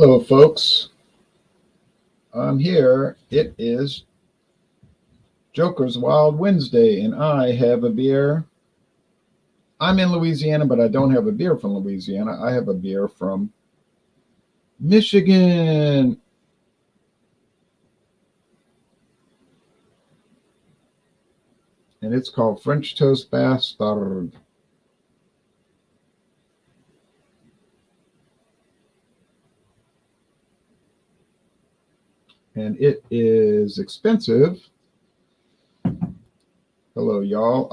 Hello, folks. I'm here. It is Joker's Wild Wednesday, and I have a beer. I'm in Louisiana, but I don't have a beer from Louisiana. I have a beer from Michigan. And it's called French Toast Bastard. And it is expensive. Hello, y'all.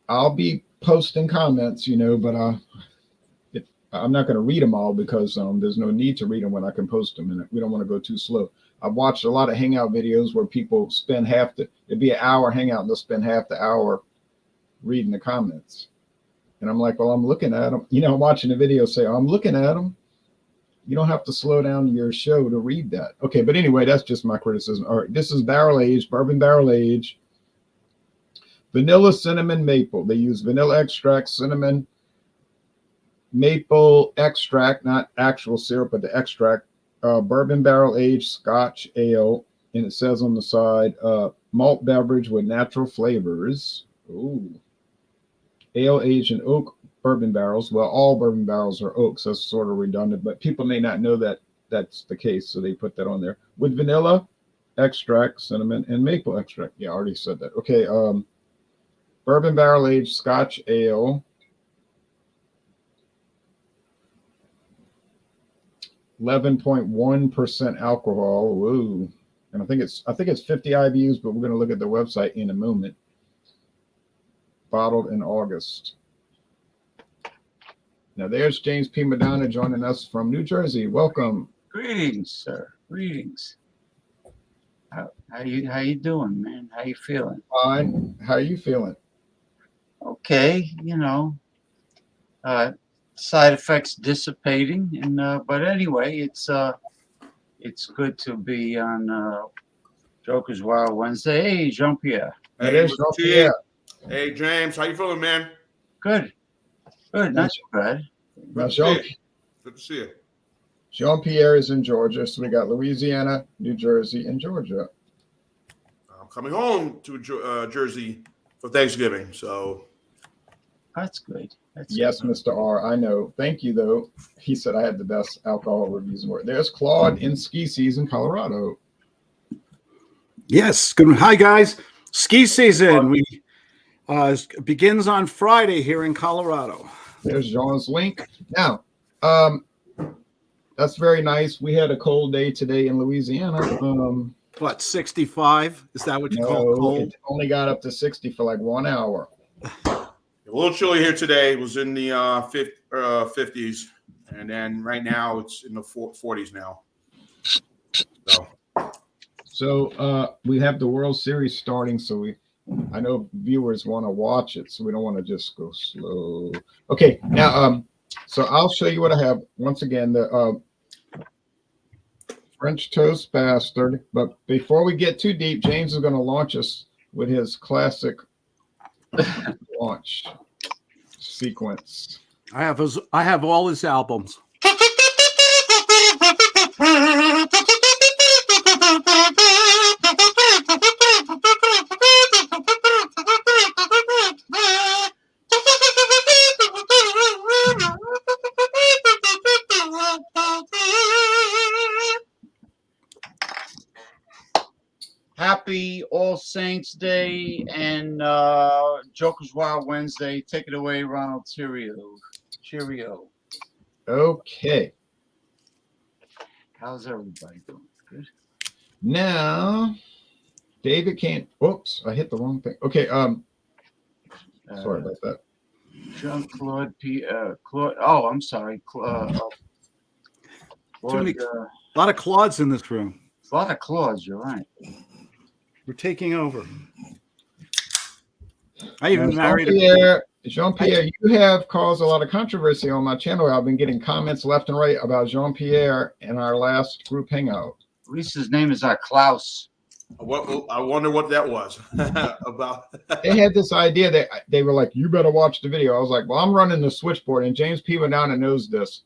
I'll be posting comments, but I'm not going to read them all because there's no need to read them when I can post them, and we don't want to go too slow. I've watched a lot of hangout videos where people spend it'd be an hour hangout and they'll spend half the hour reading the comments. And I'm like, well, I'm looking at them. I'm watching the video say, I'm looking at them. You don't have to slow down your show to read that. Okay, but anyway, that's just my criticism. All right, this is barrel aged, bourbon barrel aged. Vanilla, cinnamon, maple. They use vanilla extract, cinnamon, maple extract, not actual syrup, but the extract. Bourbon barrel aged Scotch ale, and it says on the side, malt beverage with natural flavors. Ooh. Ale aged in oak bourbon barrels. Well, all bourbon barrels are oak, so that's sort of redundant, but people may not know that that's the case, so they put that on there. With vanilla extract, cinnamon, and maple extract. Yeah, I already said that. Okay, bourbon barrel aged Scotch ale. 11.1% alcohol. Whoa. And I think it's 50 IBUs, but we're going to look at the website in a moment. Bottled in August. Now there's James P. Madonna joining us from New Jersey. Welcome. Greetings, sir. Greetings. How you doing, man? How you feeling? Fine. How are you feeling? Okay, side effects dissipating, and but anyway, it's good to be on Joker's Wild Wednesday. Hey, Jean-Pierre. Hey, there's Jean-Pierre. Hey, James. How you feeling, man? Good. Not too bad. Now, Good to see you. Jean-Pierre is in Georgia, so we got Louisiana, New Jersey, and Georgia. I'm coming home to Jersey for Thanksgiving, so. That's good. Yes, Mr. R. I know. Thank you, though. He said I had the best alcohol reviews in the world. There's Claude in ski season, Colorado. Yes. Good. Hi, guys. Ski season begins on Friday here in Colorado. There's Jean's link. Now, that's very nice. We had a cold day today in Louisiana. What, 65? Is that what you call cold? It only got up to 60 for like 1 hour. A little chilly here today. It was in the 50s, and then right now it's in the 40s now. So we have the World Series starting, so I know viewers want to watch it, so we don't want to just go slow. Okay, now so I'll show you what I have. Once again, the French Toast Bastard. But before we get too deep, James is going to launch us with his classic launch sequence. I have all his albums. Happy All Saints Day and Joker's Wild Wednesday. Take it away, Ronald. Cheerio. Okay. How's everybody doing? Good. Now, David can't. Oops, I hit the wrong thing. Okay. Sorry about that. Jean-Claude P. Claude. Oh, I'm sorry. Claude, A lot of Claudes in this room. a lot of Claudes. You're right. We're taking over. I even married Jean-Pierre, you have caused a lot of controversy on my channel. I've been getting comments left and right about Jean-Pierre in our last group hangout. At least his name is Klaus. I wonder what that was about. They had this idea that they were like, you better watch the video. I was like, well, I'm running the switchboard, and James P. Madonna knows this.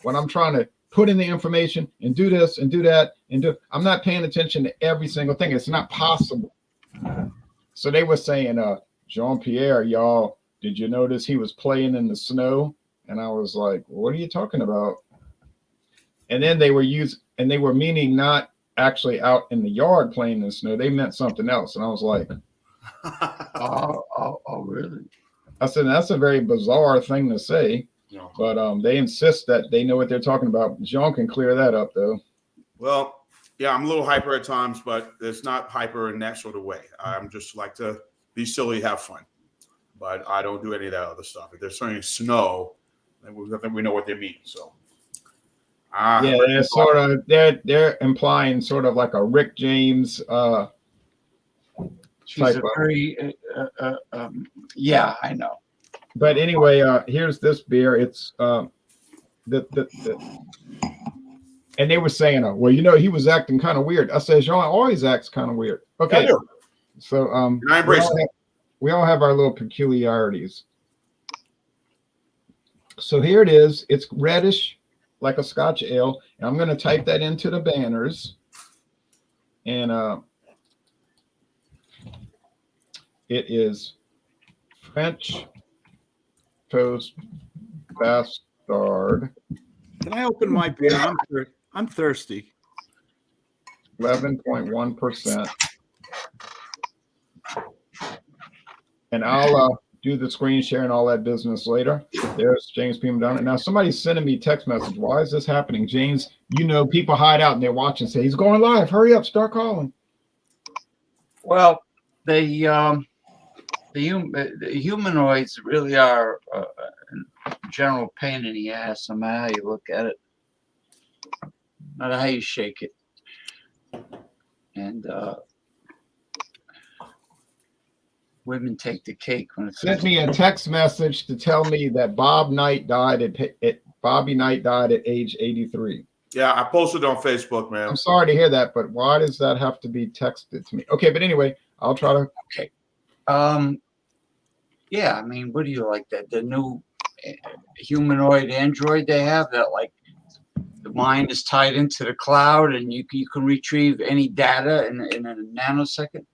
When I'm trying to put in the information and do this and do that and do. I'm not paying attention to every single thing. It's not possible. So they were saying, Jean-Pierre, y'all, did you notice he was playing in the snow? And I was like, what are you talking about? And then they were meaning not actually out in the yard playing in the snow. They meant something else. And I was like, oh, really? I said, that's a very bizarre thing to say. No. But they insist that they know what they're talking about. Jean can clear that up, though. Well, yeah, I'm a little hyper at times, but it's not hyper in that sort of way. I'm just like to be silly, have fun. But I don't do any of that other stuff. If they're saying snow, then we know what they mean. So, yeah, they're sort of they're implying sort of like a Rick James. She's a very, yeah, I know. But anyway, here's this beer. It's and they were saying, well, he was acting kind of weird. I said, Jean always acts kind of weird. Okay, so and I embrace it. We all have our little peculiarities. So here it is. It's reddish, like a Scotch ale. And I'm going to type that into the banners. And it is French Toast Bastard. Can I open my beer? I'm thirsty. 11.1%. And I'll do the screen share and all that business later. There's James P. Madonna. Now, somebody's sending me text message. Why is this happening? James, people hide out and they're watching, say, he's going live. Hurry up, start calling. Well, the humanoids really are a general pain in the ass, no matter how you look at it, no matter how you shake it. And women take the cake when it's Sent me a text message to tell me that Bobby Knight died at age 83. Yeah, I posted on Facebook, man. I'm sorry to hear that, but why does that have to be texted to me? Okay, but anyway, I'll try to. Okay. Yeah, I mean, what do you like that? The new humanoid android they have that, like, the mind is tied into the cloud and you can retrieve any data in a nanosecond.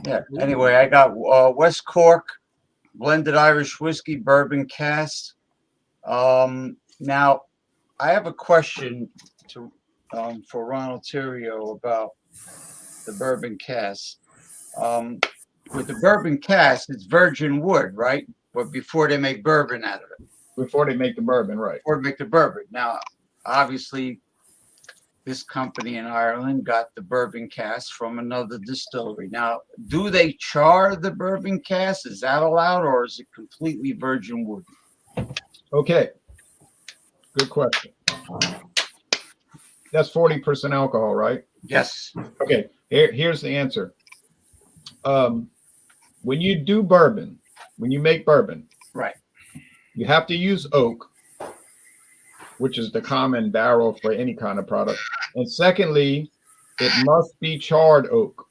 Yeah. Anyway, I got West Cork blended Irish whiskey bourbon cask. Now, I have a question for Ronald Terrio about the bourbon cask. With the bourbon cask, it's virgin wood, right? But before they make bourbon out of it. Before they make the bourbon, right? Before they make the bourbon. Now, obviously, this company in Ireland got the bourbon cask from another distillery. Now, do they char the bourbon cask? Is that allowed, or is it completely virgin wood? Okay. Good question. That's 40% alcohol, right? Yes. Okay. Here's the answer. When you do bourbon, when you make bourbon, right, you have to use oak, which is the common barrel for any kind of product. And secondly, it must be charred oak.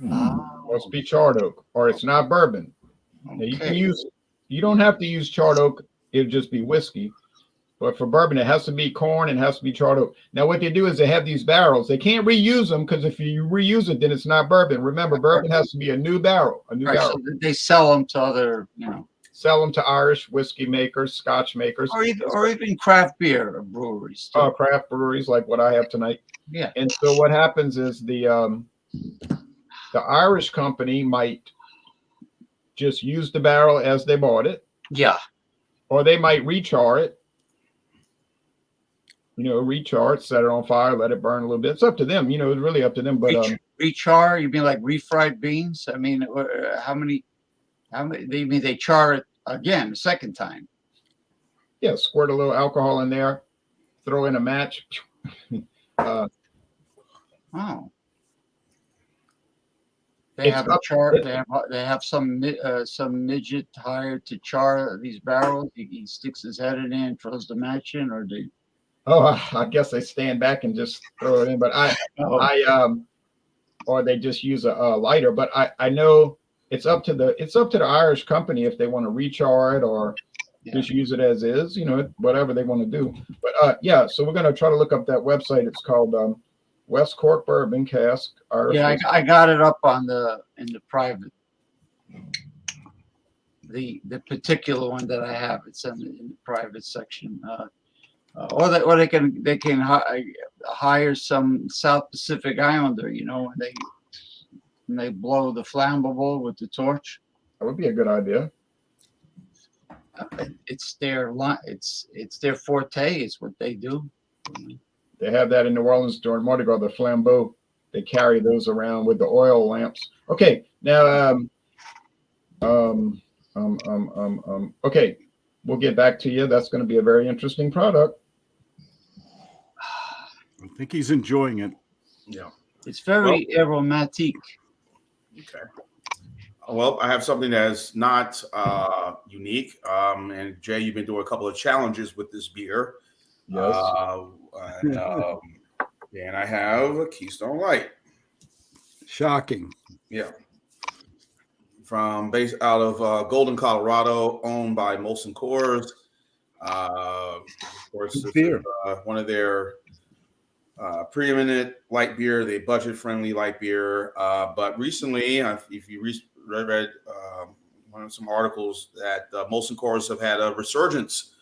Must be charred oak, or it's not bourbon. Okay. Now you don't have to use charred oak. It'll just be whiskey. But for bourbon, it has to be corn and it has to be charred oak. Now, what they do is they have these barrels. They can't reuse them because if you reuse it, then it's not bourbon. Remember, bourbon has to be a new barrel. So they sell them to other, Sell them to Irish whiskey makers, Scotch makers. or even craft beer breweries. Craft breweries like what I have tonight. Yeah. And so what happens is the Irish company might just use the barrel as they bought it. Yeah. Or they might rechar it. Rechar it, set it on fire, let it burn a little bit. It's up to them. It's really up to them. But rechar, you mean like refried beans? I mean, how many? They mean they char it again, a second time? Yeah, squirt a little alcohol in there, throw in a match. Oh. They have a char. They have some midget hired to char these barrels. He sticks his head in there and throws the match in, or they. Oh, I guess they stand back and just throw it in. But or they just use a lighter. But I know it's up to the Irish company if they want to rechar it or Yeah. just use it as is, whatever they want to do. But yeah, so we're going to try to look up that website. It's called West Cork Bourbon Cask Irish. Yeah, I got it up in the private. The particular one that I have, it's in the private section. Or they can hire some South Pacific Islander, when they blow the flammable with the torch. That would be a good idea. It's their forte. It's what they do. They have that in New Orleans during Mardi Gras, the flambeau. They carry those around with the oil lamps. Okay, now, okay, we'll get back to you. That's going to be a very interesting product. I think he's enjoying it. Yeah. It's very aromatic. Okay. Well, I have something that's not unique. And Jay, you've been doing a couple of challenges with this beer. Yes. And I have a Keystone Light. Shocking. Yeah. Based out of Golden, Colorado, owned by Molson Coors. Of course, this is one of their preeminent light beer, they budget-friendly light beer. But recently, if you read some articles that Molson Coors have had a resurgence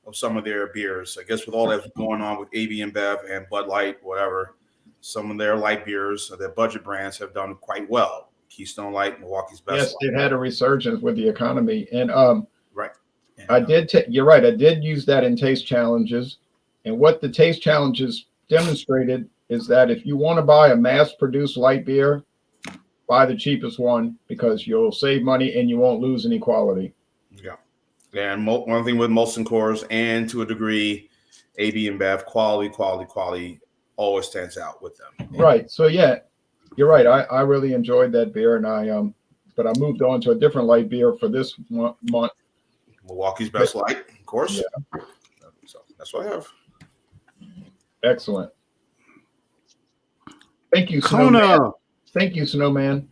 of some of their beers. I guess with all that's going on with AB InBev and Bud Light, whatever, some of their light beers, their budget brands have done quite well. Keystone Light, Milwaukee's Best. Yes, they've had a resurgence with the economy, and right. And, you're right. I did use that in taste challenges, and what the taste challenges demonstrated is that if you want to buy a mass-produced light beer, buy the cheapest one because you'll save money and you won't lose any quality. Yeah. And one thing with Molson Coors and to a degree, AB InBev, quality always stands out with them. Right. So yeah, you're right. I really enjoyed that beer, and but I moved on to a different light beer for this month. Milwaukee's Best Light, of course. Yeah. So that's what I have. Excellent. Thank you, Kona. Snowman. Thank you, Snowman.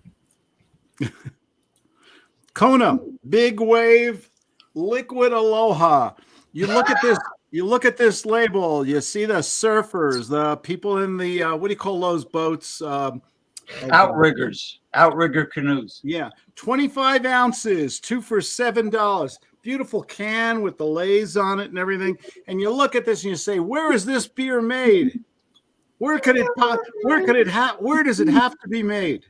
Kona, Big Wave, Liquid Aloha. You look at this. You look at this label. You see the surfers, the people in the what do you call those boats? Outriggers, outrigger canoes. Yeah, 25 ounces, 2 for $7. Beautiful can with the lays on it and everything. And you look at this and you say, "Where is this beer made? Where does it have to be made?"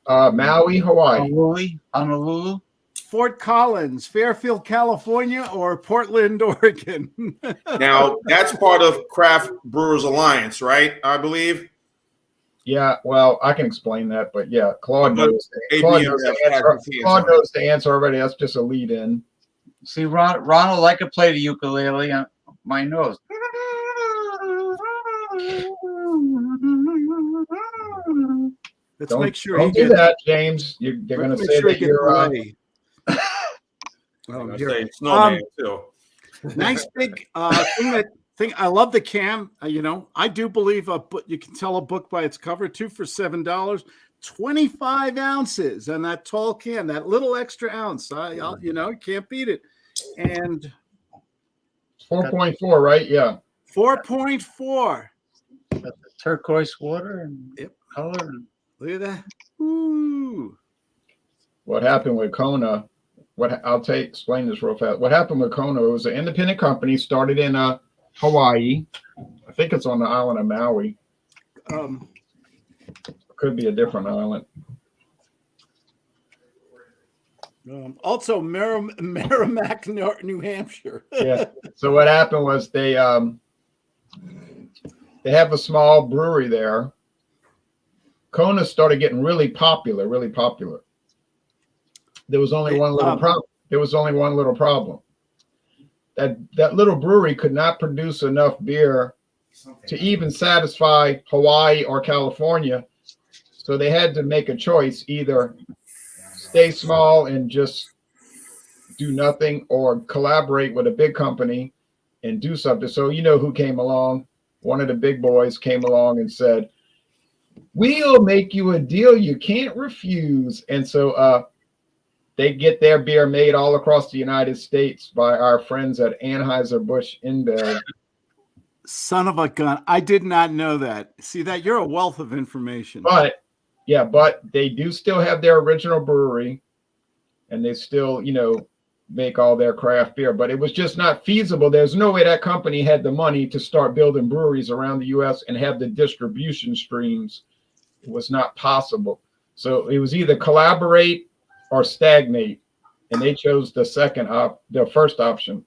Maui, Hawaii. Honolulu. Fort Collins, Fairfield, California, or Portland, Oregon? Now, that's part of Craft Brewers Alliance, right? I believe. Yeah, well, I can explain that, but yeah, Claude knows. ABM Claude knows the answer already. That's just a lead in. See, Ronald, I could play the ukulele on my nose. Let's Don't, make sure don't he do gets that, James. They're going to let's say make sure that he gets you're. ready. I Here. say Snowman too. Nice big thing. I love the can. I do believe you can tell a book by its cover. 2 for $7. 25 ounces and that tall can, that little extra ounce. You can't beat it. And 4.4, right? Yeah. 4.4. Got the turquoise water and color. Look at that. Ooh. What happened with Kona? Explain this real fast. What happened with Kona? It was an independent company started in Hawaii. I think it's on the island of Maui. Could be a different island. Also, Merrimack, New Hampshire. Yeah. So what happened was they have a small brewery there. Kona started getting really popular. There was only one little problem. That little brewery could not produce enough beer to even satisfy Hawaii or California. So they had to make a choice: either stay small and just do nothing, or collaborate with a big company and do something. So you know who came along? One of the big boys came along and said, "We'll make you a deal you can't refuse." And so they get their beer made all across the United States by our friends at Anheuser-Busch InBev. Son of a gun. I did not know that. See that? You're a wealth of information. But they do still have their original brewery, and they still, make all their craft beer. But it was just not feasible. There's no way that company had the money to start building breweries around the U.S. and have the distribution streams. It was not possible. So it was either collaborate or stagnate, and they chose the first option.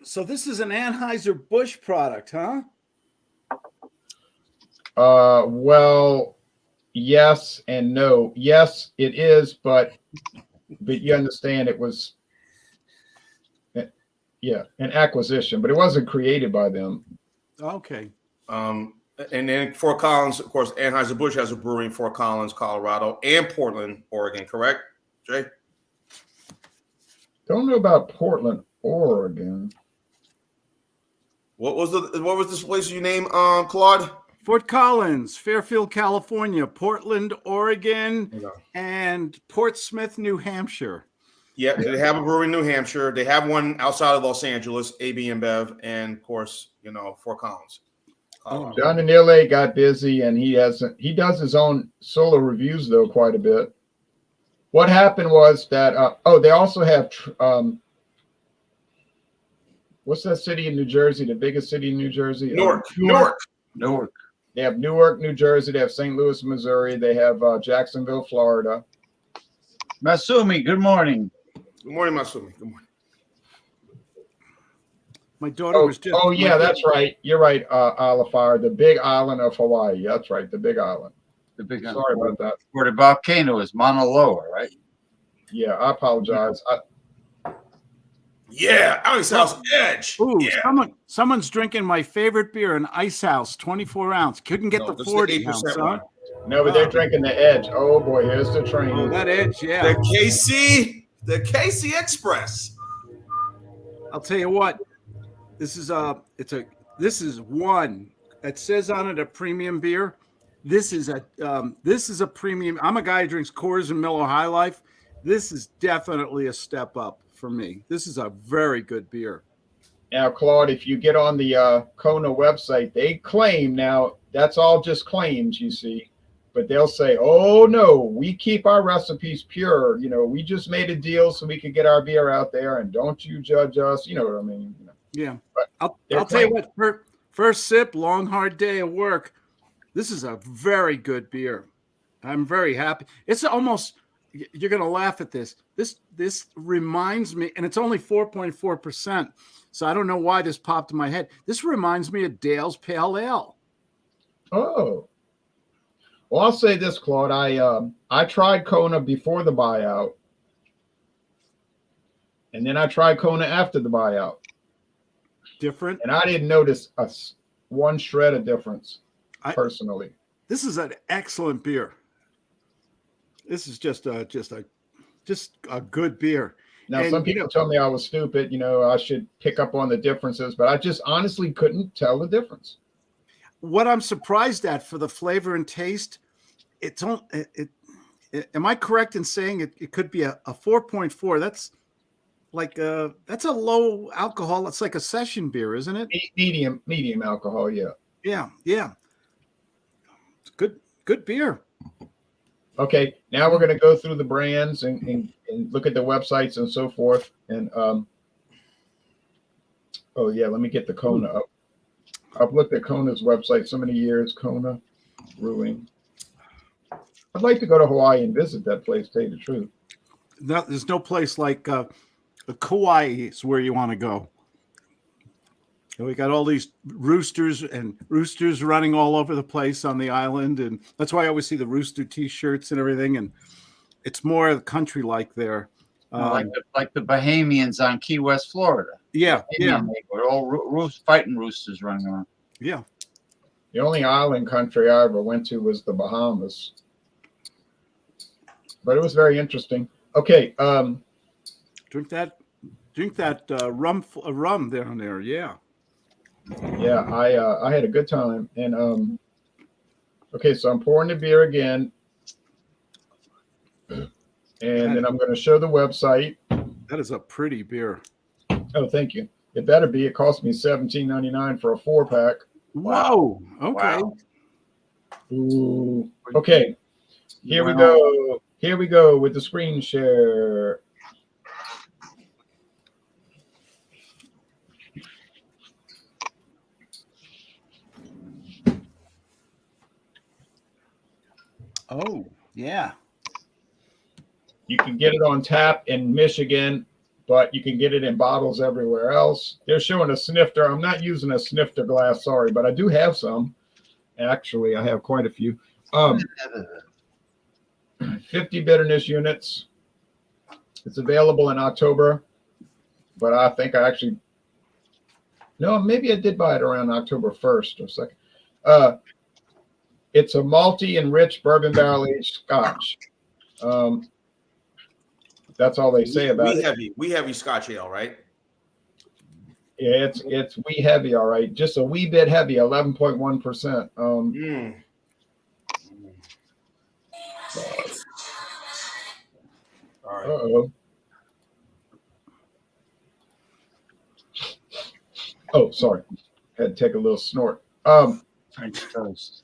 So this is an Anheuser-Busch product, huh? Well, yes and no. Yes, it is, but you understand it was, an acquisition, but it wasn't created by them. Okay. And then Fort Collins, of course, Anheuser-Busch has a brewery in Fort Collins, Colorado, and Portland, Oregon, correct, Jay? Don't know about Portland, Oregon. What was this place you named, Claude? Fort Collins, Fairfield, California, Portland, Oregon, and Portsmouth, New Hampshire. Yeah, they have a brewery in New Hampshire. They have one outside of Los Angeles, AB InBev, and of course, Fort Collins. John in LA got busy, and he does his own solo reviews though quite a bit. What happened was that they also have what's that city in New Jersey? The biggest city in New Jersey? Newark. They have Newark, New Jersey. They have St. Louis, Missouri. They have Jacksonville, Florida. Masumi, good morning. Good morning, Masumi. Good morning. My daughter was just. Oh yeah, that's right. You're right, Alafar. The Big Island of Hawaii. That's right, the Big Island. Sorry about that. Where the volcano is, Mauna Loa, right? Yeah, I apologize. Yeah, Ice House Edge. Ooh, yeah. Someone's drinking my favorite beer, an Ice House, 24 ounce. Couldn't get the 40 ounce, huh? No, but they're drinking the Edge. Oh boy, here's the train. Oh, that Edge, yeah. The KC Express. I'll tell you what. This is one. It says on it a premium beer. This is a premium. I'm a guy who drinks Coors and Miller High Life. This is definitely a step up for me. This is a very good beer. Now, Claude, if you get on the Kona website, they claim, now that's all just claims, you see, but they'll say, oh no, we keep our recipes pure. We just made a deal so we could get our beer out there, and don't you judge us. You know what I mean? Yeah. I'll tell you what, first sip, long, hard day of work. This is a very good beer. I'm very happy. It's almost, you're going to laugh at this. This reminds me, and it's only 4.4%. So I don't know why this popped in my head. This reminds me of Dale's Pale Ale. Oh. Well, I'll say this, Claude. I tried Kona before the buyout, and then I tried Kona after the buyout. Different. And I didn't notice one shred of difference personally. This is an excellent beer. This is just a good beer. Now, some people tell me I was stupid. I should pick up on the differences, but I just honestly couldn't tell the difference. What I'm surprised at for the flavor and taste, am I correct in saying it could be a 4.4? That's a low alcohol. It's like a session beer, isn't it? Medium alcohol. Yeah. Yeah. It's good beer. Okay. Now we're going to go through the brands and look at the websites and so forth. And, let me get the Kona up. I've looked at Kona's website so many years. Kona Brewing. I'd like to go to Hawaii and visit that place, to tell you the truth. No, there's no place like Kauai is where you want to go. We got all these roosters running all over the place on the island, and that's why I always see the rooster T-shirts and everything. And it's more country-like there, like the Bahamians on Key West, Florida. Yeah. We're all fighting roosters running around. Yeah. The only island country I ever went to was the Bahamas, but it was very interesting. Okay. Drink that rum down there. Yeah. Yeah, I had a good time. And okay, so I'm pouring the beer again. And then I'm going to show the website. That is a pretty beer. Oh, thank you. It better be. It cost me $17.99 for a 4-pack. Whoa. Okay. Wow. Ooh. Okay. Here we Wow. go. Here we go with the screen share. Oh, yeah. You can get it on tap in Michigan, but you can get it in bottles everywhere else. They're showing a snifter. I'm not using a snifter glass, sorry, but I do have some. Actually, I have quite a few. 50 bitterness units. It's available in October, but I think I actually, no, maybe I did buy it around October 1st or 2nd. It's a malty and rich bourbon barrel aged Scotch. That's all they say about it. We heavy Scotch ale, right? Yeah, it's wee heavy, all right. Just a wee bit heavy, 11.1%. All right. Uh-oh. Oh, sorry. Had to take a little snort. French toast.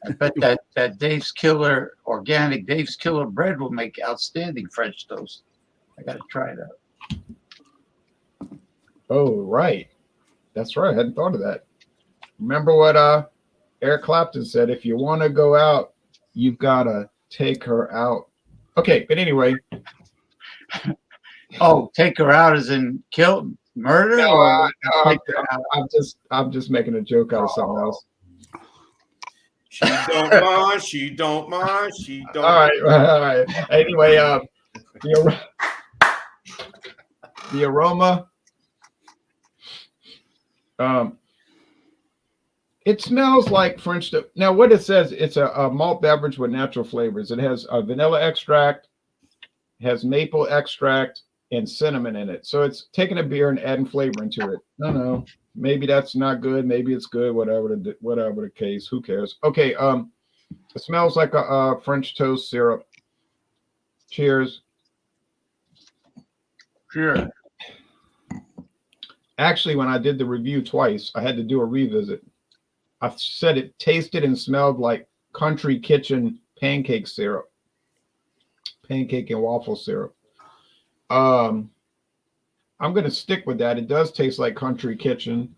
I bet that Dave's Killer organic Dave's Killer bread will make outstanding French toast. I got to try that. Oh, right. That's right. I hadn't thought of that. Remember what Eric Clapton said? If you want to go out, you've got to take her out. Okay, but anyway. Oh, take her out as in kill, murder? No, or I'm just making a joke out of something else. She don't mind. She don't mind. She don't. All right. Anyway, the aroma. It smells like French. Now, what it says, it's a malt beverage with natural flavors. It has a vanilla extract, has maple extract, and cinnamon in it. So it's taking a beer and adding flavor into it. No. Maybe that's not good. Maybe it's good. Whatever the case. Who cares? Okay. It smells like a French toast syrup. Cheers. Sure. Actually, when I did the review twice, I had to do a revisit. I said it tasted and smelled like country kitchen pancake syrup, pancake and waffle syrup. I'm going to stick with that. It does taste like country kitchen.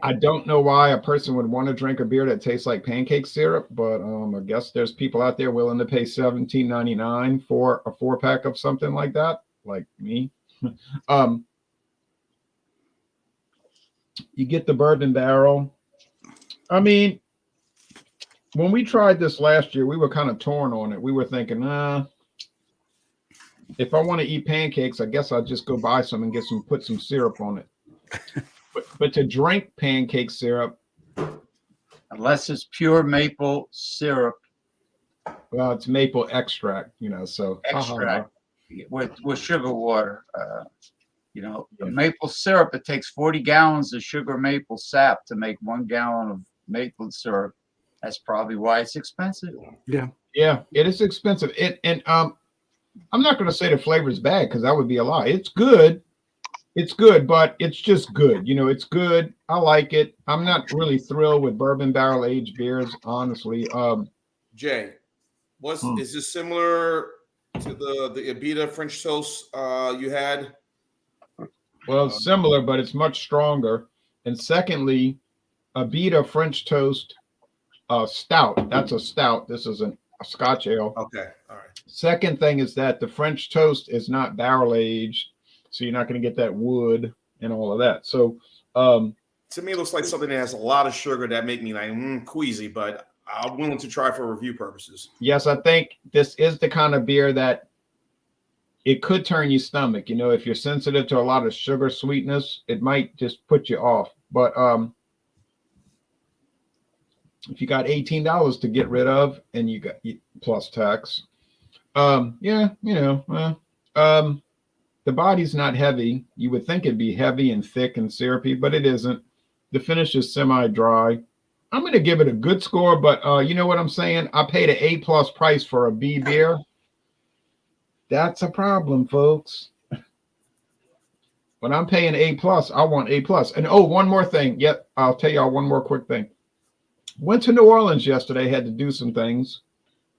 I don't know why a person would want to drink a beer that tastes like pancake syrup, but I guess there's people out there willing to pay $17.99 for a 4-pack of something like that, like me. You get the bourbon barrel. I mean, when we tried this last year, we were kind of torn on it. We were thinking, if I want to eat pancakes, I guess I'll just go buy some and put some syrup on it. But to drink pancake syrup, Unless it's pure maple syrup well, it's maple extract, so extract with sugar water. Maple syrup, it takes 40 gallons of sugar maple sap to make 1 gallon of maple syrup. That's probably why it's expensive. Yeah. Yeah, it is expensive. I'm not going to say the flavor is bad because that would be a lie. It's good. It's good, but it's just good. It's good. I like it. I'm not really thrilled with bourbon barrel aged beers, honestly. Jay, is this similar to the Abita French toast you had? Well, it's similar, but it's much stronger. And secondly, Abita French toast stout. That's a stout. This is a Scotch ale. Okay, all right. Second thing is that the French toast is not barrel aged, so you're not going to get that wood and all of that. So, to me, it looks like something that has a lot of sugar that make me like queasy, but I'm willing to try for review purposes. yes, I think this is the kind of beer that it could turn your stomach. If you're sensitive to a lot of sugar sweetness, it might just put you off. But if you got $18 to get rid of and you got plus tax, the body's not heavy. You would think it'd be heavy and thick and syrupy, but it isn't. The finish is semi-dry. I'm going to give it a good score, but you know what I'm saying? I paid an A+ price for a B beer. That's a problem, folks. When I'm paying A+, I want A+. And oh, one more thing. Yep, I'll tell y'all one more quick thing. Went to New Orleans yesterday, had to do some things,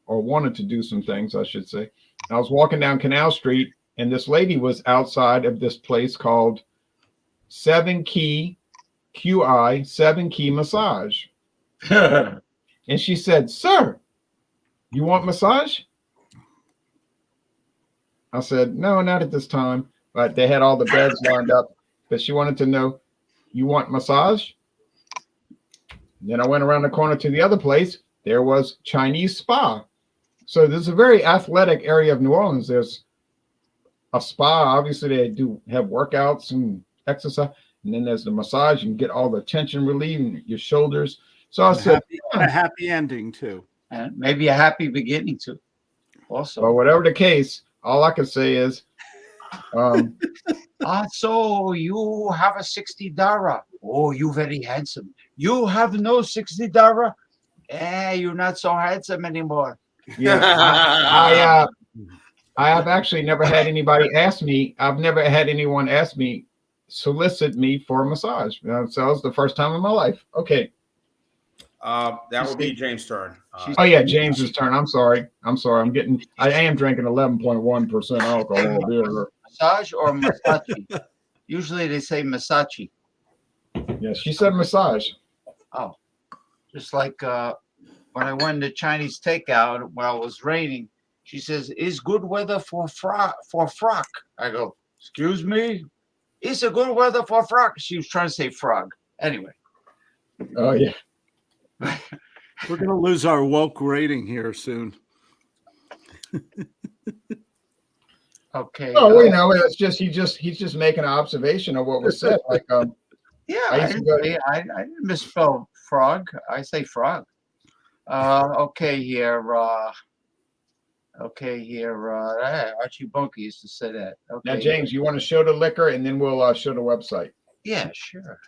or wanted to do some things, I should say. I was walking down Canal Street, and this lady was outside of this place called 7 Key QI 7 Key Massage. And she said, "Sir, you want massage?" I said, "No, not at this time." But they had all the beds lined up. But she wanted to know, "You want massage?" And then I went around the corner to the other place. There was Chinese spa. So there's a very athletic area of New Orleans. There's a spa. Obviously, they do have workouts and exercise. And then there's the massage. You can get all the tension relief in your shoulders. So I said, a happy ending too. And maybe a happy beginning too. Also, well, whatever the case, all I can say is, so you have a $60. Oh, you very handsome. You have no $60. You're not so handsome anymore. yeah, I have actually never had anybody ask me. I've never had anyone ask me, solicit me for a massage. So that was the first time in my life. Okay. That would be James' turn. Oh yeah, James's turn. I'm sorry. I am drinking 11.1% alcohol beer. Massage or masachi? Usually they say masachi. Yeah, she said massage. Oh, just like when I went to Chinese takeout while it was raining, she says, "Is good weather for frock?" I go, "Excuse me? It's a good weather for frog." She was trying to say frog. Anyway. Oh yeah. We're gonna lose our woke rating here soon. Okay. Oh, you know, it's just he's just making an observation of what was said. Like, yeah, I didn't misspell frog. I say frog. Okay here. Archie Bunker used to say that. Okay. Now, James, you want to show the liquor, and then we'll show the website. Yeah, sure.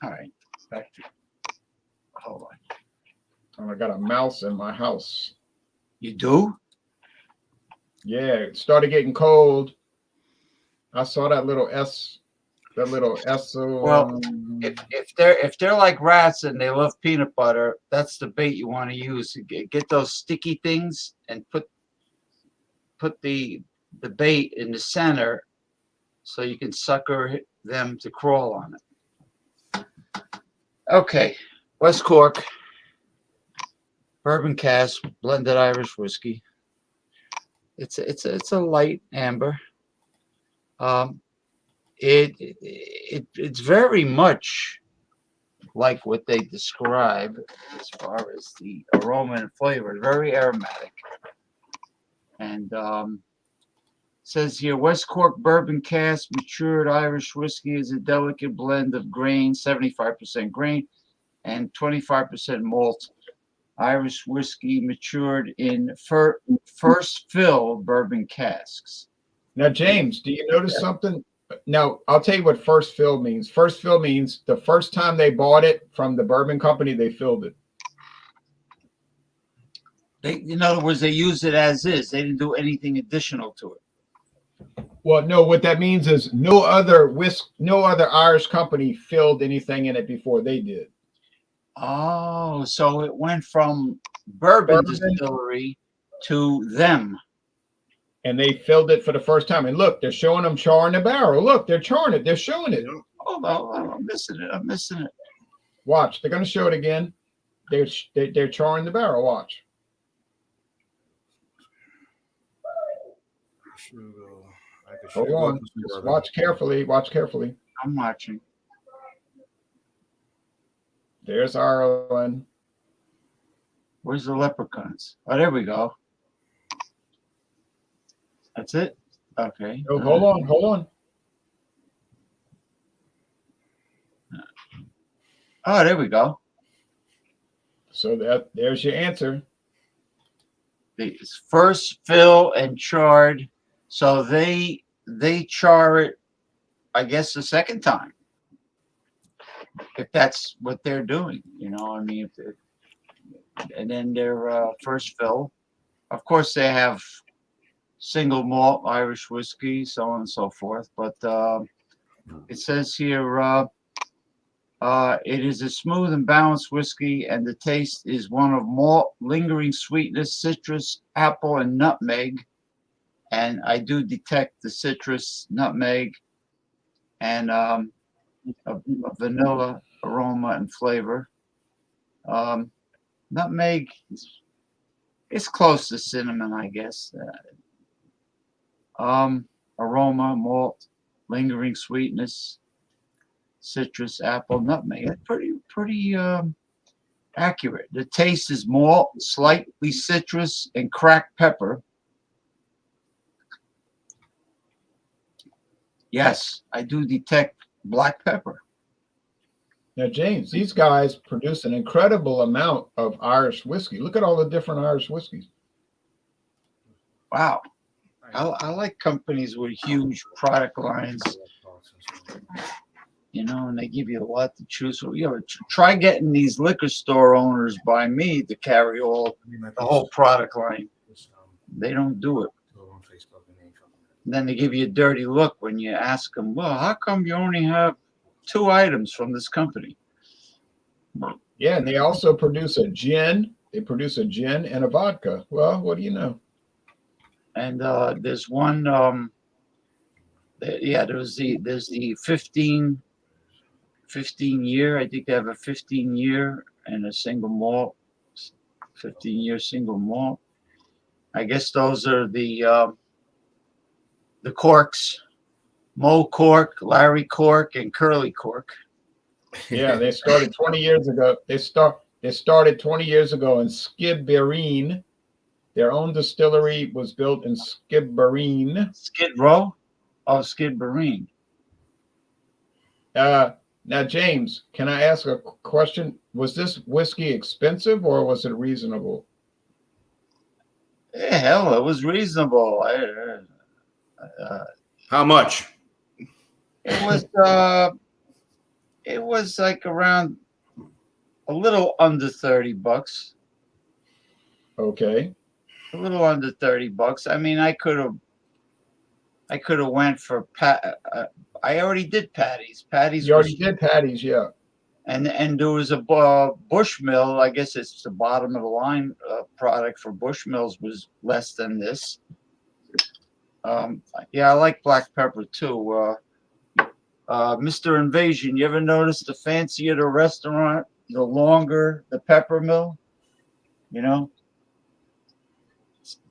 All right. Back to. Hold on. Oh, I got a mouse in my house. You do? Yeah, it started getting cold. I saw that little S. Well, if they're like rats and they love peanut butter, that's the bait you want to use. Get those sticky things and put the bait in the center so you can sucker them to crawl on it. Okay, West Cork bourbon cask blended Irish whiskey. It's a light amber. It's very much like what they describe as far as the aroma and flavor. It's very aromatic. And says here, West Cork bourbon cask matured Irish whiskey is a delicate blend of grain, 75% grain and 25% malt. Irish whiskey matured in first fill bourbon casks. Now, James, do you notice something? Now, I'll tell you what first fill means. First fill means the first time they bought it from the bourbon company, they filled it. In other words, they used it as is. They didn't do anything additional to it. Well, no, what that means is no other Irish company filled anything in it before they did. Oh, so it went from bourbon distillery to them. And they filled it for the first time. And look, they're showing them charring the barrel. Look, they're charring it. They're showing it. Hold on, I'm missing it. Watch, they're going to show it again. They're charring the barrel. Watch. Hold on. Just watch carefully. Watch carefully. I'm watching. There's Ireland. Where's the leprechauns? Oh, there we go. That's it? Okay. Oh, hold on. Oh, there we go. So there's your answer. The first fill and charred. So they char it, I guess, the second time. if that's what they're doing, I mean, and then their first fill, of course, they have single malt Irish whiskey, so on and so forth. But it says here, it is a smooth and balanced whiskey, and the taste is one of malt, lingering sweetness, citrus, apple, and nutmeg. And I do detect the citrus, nutmeg, and a vanilla aroma and flavor. Nutmeg is close to cinnamon, I guess. Aroma, malt, lingering sweetness, citrus, apple, nutmeg. That's pretty accurate. The taste is malt, slightly citrus, and cracked pepper. Yes, I do detect black pepper. Now, James, these guys produce an incredible amount of Irish whiskey. Look at all the different Irish whiskeys. Wow. I like companies with huge product lines, and they give you a lot to choose from. Try getting these liquor store owners by me to carry the whole product line. They don't do it. And then they give you a dirty look when you ask them, well, how come you only have 2 items from this company? Yeah, and they also produce a gin. They produce a gin and a vodka. Well, what do you know? And there's one. There's the 15 year. I think they have a 15 year and a single malt. 15-year single malt. I guess those are the corks. Mo Cork, Larry Cork, and Curly Cork. Yeah, they started 20 years ago. They started 20 years ago in Skibbereen. Their own distillery was built in Skibbereen. Skid Row? Oh, Skibbereen. Now, James, can I ask a question? Was this whiskey expensive or was it reasonable? Yeah, hell, it was reasonable. How much? It was like around a little under $30. Okay. A little under $30. I mean, I could have went for I already did Patty's. You already did Patty's, yeah. And there was a Bushmill. I guess it's the bottom of the line product for Bushmills was less than this. Yeah, I like black pepper too. Mr. Invasion, you ever notice the fancier the restaurant, the longer the pepper mill?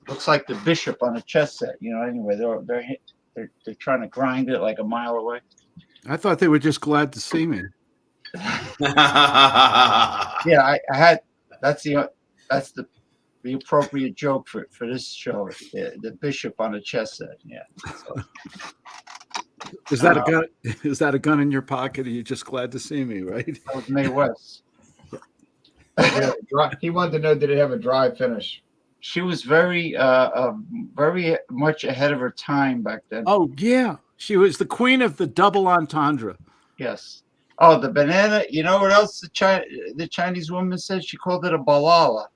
Looks like the bishop on a chess set. Anyway, they're trying to grind it like a mile away. I thought they were just glad to see me. Yeah, I had. That's the appropriate joke for this show. The bishop on a chess set. Yeah. So. Is that a gun? Is that a gun in your pocket? Are you just glad to see me? Right. That was Mae West. Yeah, he wanted to know, did it have a dry finish? She was very much ahead of her time back then. Oh yeah, she was the queen of the double entendre. Yes. Oh, the banana. You know what else the Chinese woman said? She called it a balala.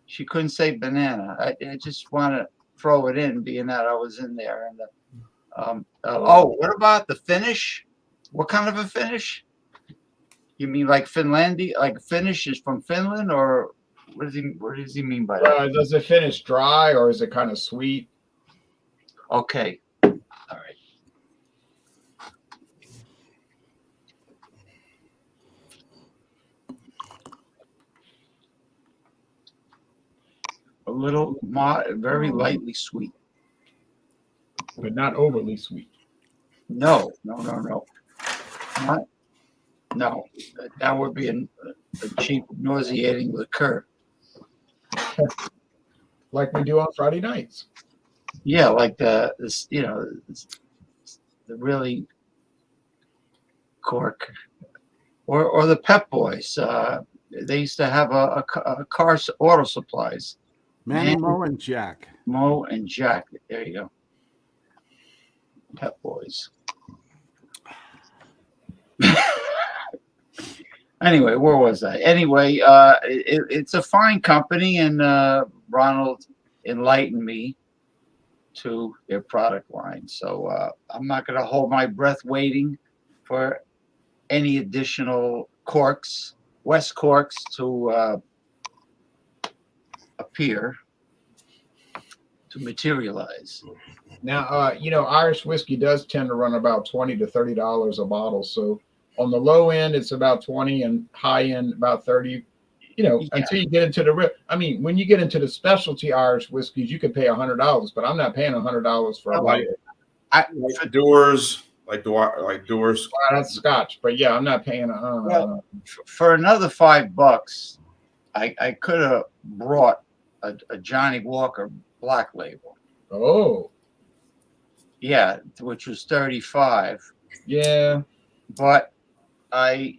She couldn't say banana. I just want to throw it in, being that I was in there. And what about the finish? What kind of a finish? You mean like Finlandia? Like Finnish is from Finland, or what does he mean by that? Does it finish dry or is it kind of sweet? Okay. All right. A little, very lightly sweet. But not overly sweet. No. No. That would be a cheap, nauseating liqueur. Like we do on Friday nights. Yeah, like the really cork, or the Pep Boys. They used to have a car auto supplies. Manny, Mo, and Jack. Mo and Jack. There you go. Pep Boys. Anyway, where was I? Anyway, it's a fine company, and Ronald enlightened me to their product line. So I'm not going to hold my breath waiting for any additional corks, West corks, to appear, to materialize. Now, Irish whiskey does tend to run about $20 to $30 a bottle. So on the low end, it's about 20, and high end about 30. Until you get into the real. I mean, when you get into the specialty Irish whiskeys, you could pay $100, but I'm not paying $100 for a bottle. Like Doers, like Doers. Wow, that's Scotch, but yeah, I'm not paying. Well, for another $5, I could have brought a Johnny Walker Black Label. Oh, Yeah, which was 35. yeah. But I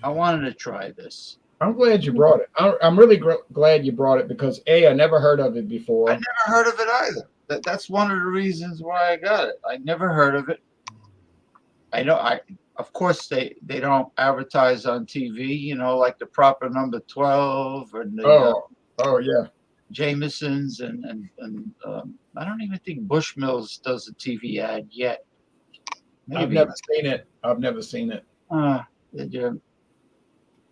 wanted to try this. I'm glad you brought it. I'm really glad you brought it because I never heard of it before. I never heard of it either. That's one of the reasons why I got it. I never heard of it. I know. Of course they don't advertise on TV. Like the Proper Number 12 or the yeah, Jameson's and I don't even think Bushmills does a TV ad yet. Maybe. I've never seen it.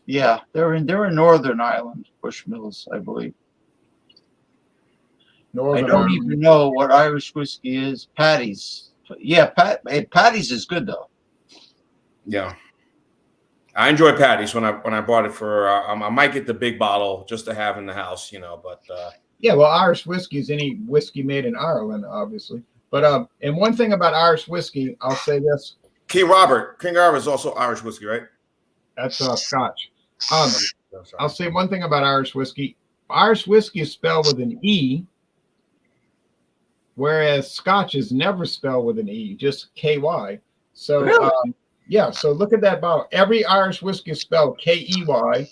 Yeah, they're in Northern Ireland, Bushmills, I believe. I don't even know what Irish whiskey is. Paddy's. Yeah, Paddy's is good though. Yeah, I enjoy Paddy's when I bought it for. I might get the big bottle just to have in the house, But yeah, well, Irish whiskey is any whiskey made in Ireland, obviously. But and one thing about Irish whiskey, I'll say this: King Robert is also Irish whiskey, right? That's Scotch. I'll say one thing about Irish whiskey. Irish whiskey is spelled with an E, whereas Scotch is never spelled with an E, just KY. So, really? So look at that bottle. Every Irish whiskey is spelled KEY,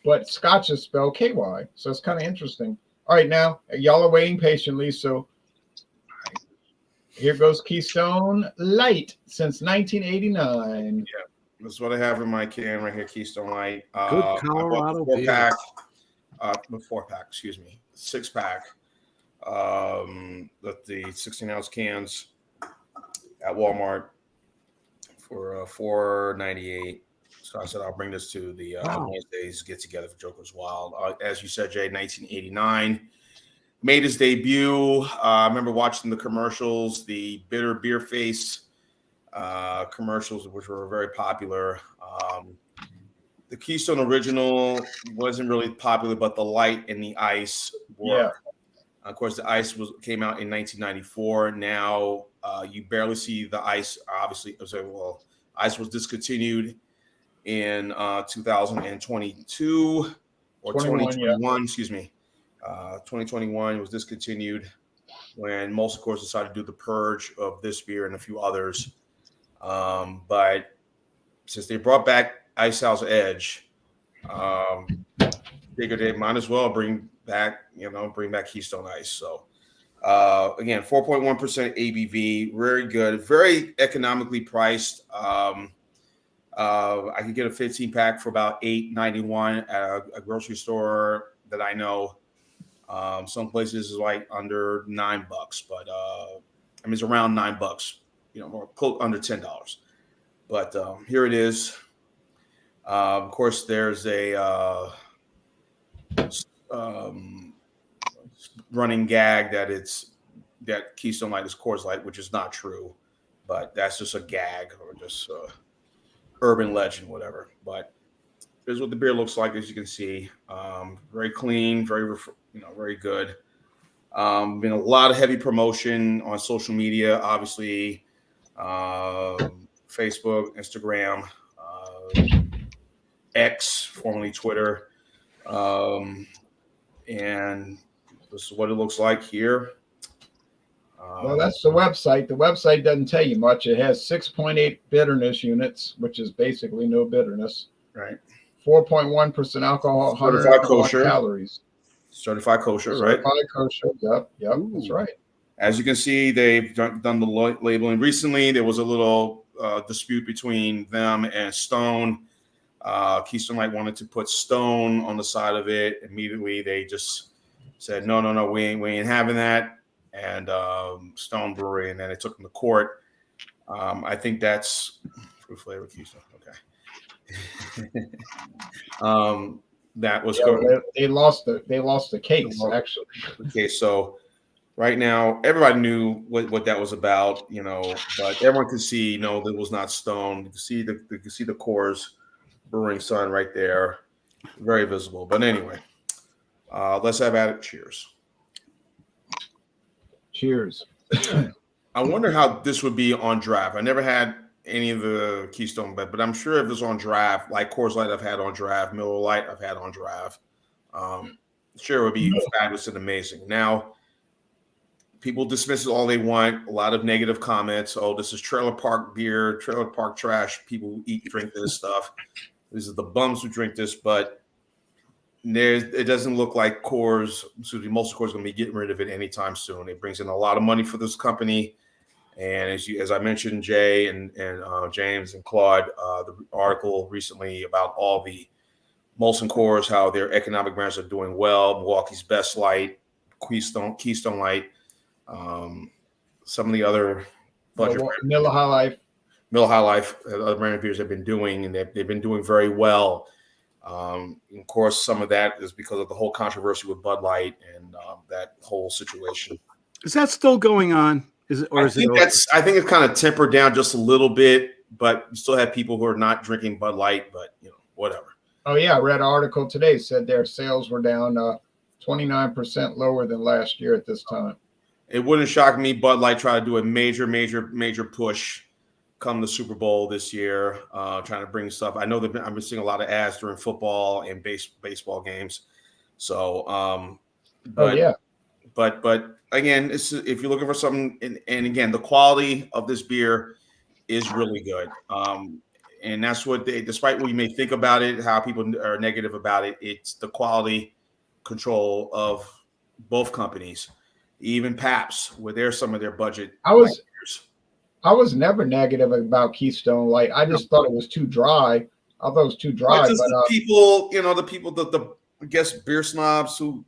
but Scotch is spelled KY. So it's kind of interesting. All right, now, y'all are waiting patiently. So here goes Keystone Light since 1989. Yeah. This is what I have in my can right here, Keystone Light. Good Colorado beer. 6-pack. The 16-ounce cans at Walmart for $4.98. So I said I'll bring this to the Wednesdays get together for Joker's Wild. As you said, Jay, 1989 made his debut. I remember watching the commercials, the Bitter Beer Face commercials, which were very popular. The Keystone Original wasn't really popular, but the Light and the Ice were. Yeah. Of course, the Ice came out in 1994. Now you barely see the Ice. Obviously, Ice was discontinued in 2022 or 2021. Yeah. Excuse me. 2021 was discontinued when most, of course, decided to do the purge of this beer and a few others. But since they brought back Ice House Edge, figured they might as well bring back Keystone Ice. So again, 4.1% ABV, very good, very economically priced. I could get a 15-pack for about $8.91 at a grocery store that I know. Some places is like under $9, but it's around $9. More close under $10. But here it is. Of course, there's a running gag that Keystone Light is Coors Light, which is not true, but that's just a gag or just urban legend, whatever. But here's what the beer looks like, as you can see. Very clean, very very good. Been a lot of heavy promotion on social media, obviously. Facebook, Instagram, X, formerly Twitter, and this is what it looks like here. Well, that's the website. The website doesn't tell you much. It has 6.8 bitterness units, which is basically no bitterness. Right. 4.1% alcohol, 100 calories. Certified kosher, right? Certified kosher. Yep, that's right. As you can see, they've done the labeling. Recently, there was a little dispute between them and Stone. Keystone Light wanted to put Stone on the side of it. Immediately, they just said, no, we ain't having that. And Stone Brewery, and then they took them to court. I think that's fruit flavor Keystone. Okay. That was they lost the case actually. Okay, so right now everybody knew what that was about, but everyone could see that was not Stone. You could see the Coors Brewing sign right there, very visible. But anyway, let's have at it. Cheers. Cheers. I wonder how this would be on draft. I never had any of the Keystone, but I'm sure if it's on draft, like Coors Light I've had on draft, Miller Lite I've had on draft. Sure, it would be fabulous and amazing. Now, people dismiss it all they want. A lot of negative comments. Oh, this is trailer park beer, trailer park trash. People who drink this stuff. These are the bums who drink this, but it doesn't look like most of Coors are going to be getting rid of it anytime soon. It brings in a lot of money for this company. And as I mentioned, Jay and James and Claude, the article recently about all the Molson Coors, how their economic brands are doing well. Milwaukee's Best Light, Keystone Light, some of the other budget Miller High Life, other brand beers have been doing, and they've been doing very well. Of course, some of that is because of the whole controversy with Bud Light and that whole situation. Is that still going on? I think it's kind of tempered down just a little bit, but you still have people who are not drinking Bud Light, but whatever. Oh yeah, I read an article today said their sales were down 29% lower than last year at this time. It wouldn't shock me. Bud Light try to do a major push come the Super Bowl this year, trying to bring stuff. I know that I've been seeing a lot of ads during football and baseball games. So, but again, if you're looking for something, and again, the quality of this beer is really good. And that's what despite what you may think about it, how people are negative about it, it's the quality control of both companies, even Pabst, where there's some of their budget. I was never negative about Keystone Light. I just thought it was too dry. I thought it was too dry. But the people, I guess beer snobs who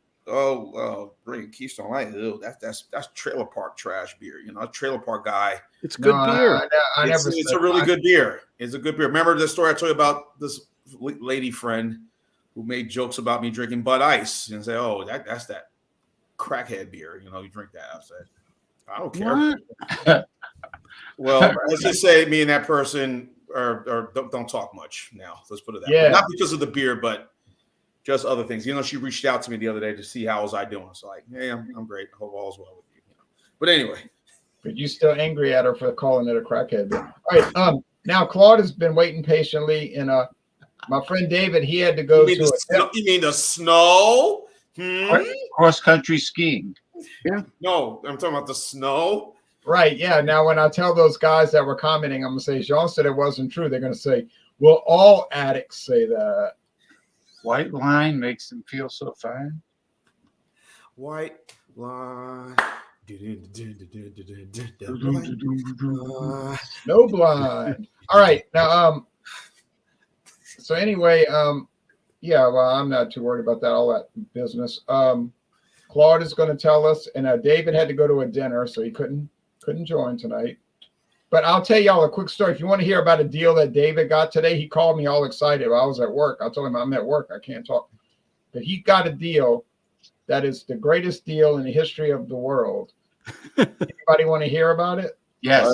drink Keystone Light. Ew, that's trailer park trash beer. A trailer park guy. It's good beer. It's a really good beer. It's a good beer. Remember the story I told you about this lady friend who made jokes about me drinking Bud Ice and say, "Oh, that's that crackhead beer." You drink that. I said, I don't care. Well, let's just say me and that person don't talk much now. Let's put it that way. Not because of the beer, but just other things. She reached out to me the other day to see how was I doing. So like, hey, I'm great. Hope all's well with you. But anyway. But you still angry at her for calling it a crackhead beer. All right. Now Claude has been waiting patiently, and my friend David, he had to go You mean the snow? Cross country skiing. Yeah. No, I'm talking about the snow. Right. Yeah. Now, when I tell those guys that were commenting, I'm going to say, Jean said it wasn't true. They're going to say, well, all addicts say that. White line makes them feel so fine. White line. No blind. All right. Now, so anyway, yeah, well, I'm not too worried about that, all that business. Claude is going to tell us, and David had to go to a dinner, so he couldn't join tonight. But I'll tell y'all a quick story. If you want to hear about a deal that David got today, he called me all excited. I was at work. I told him I'm at work. I can't talk. But he got a deal that is the greatest deal in the history of the world. Anybody want to hear about it? Yes.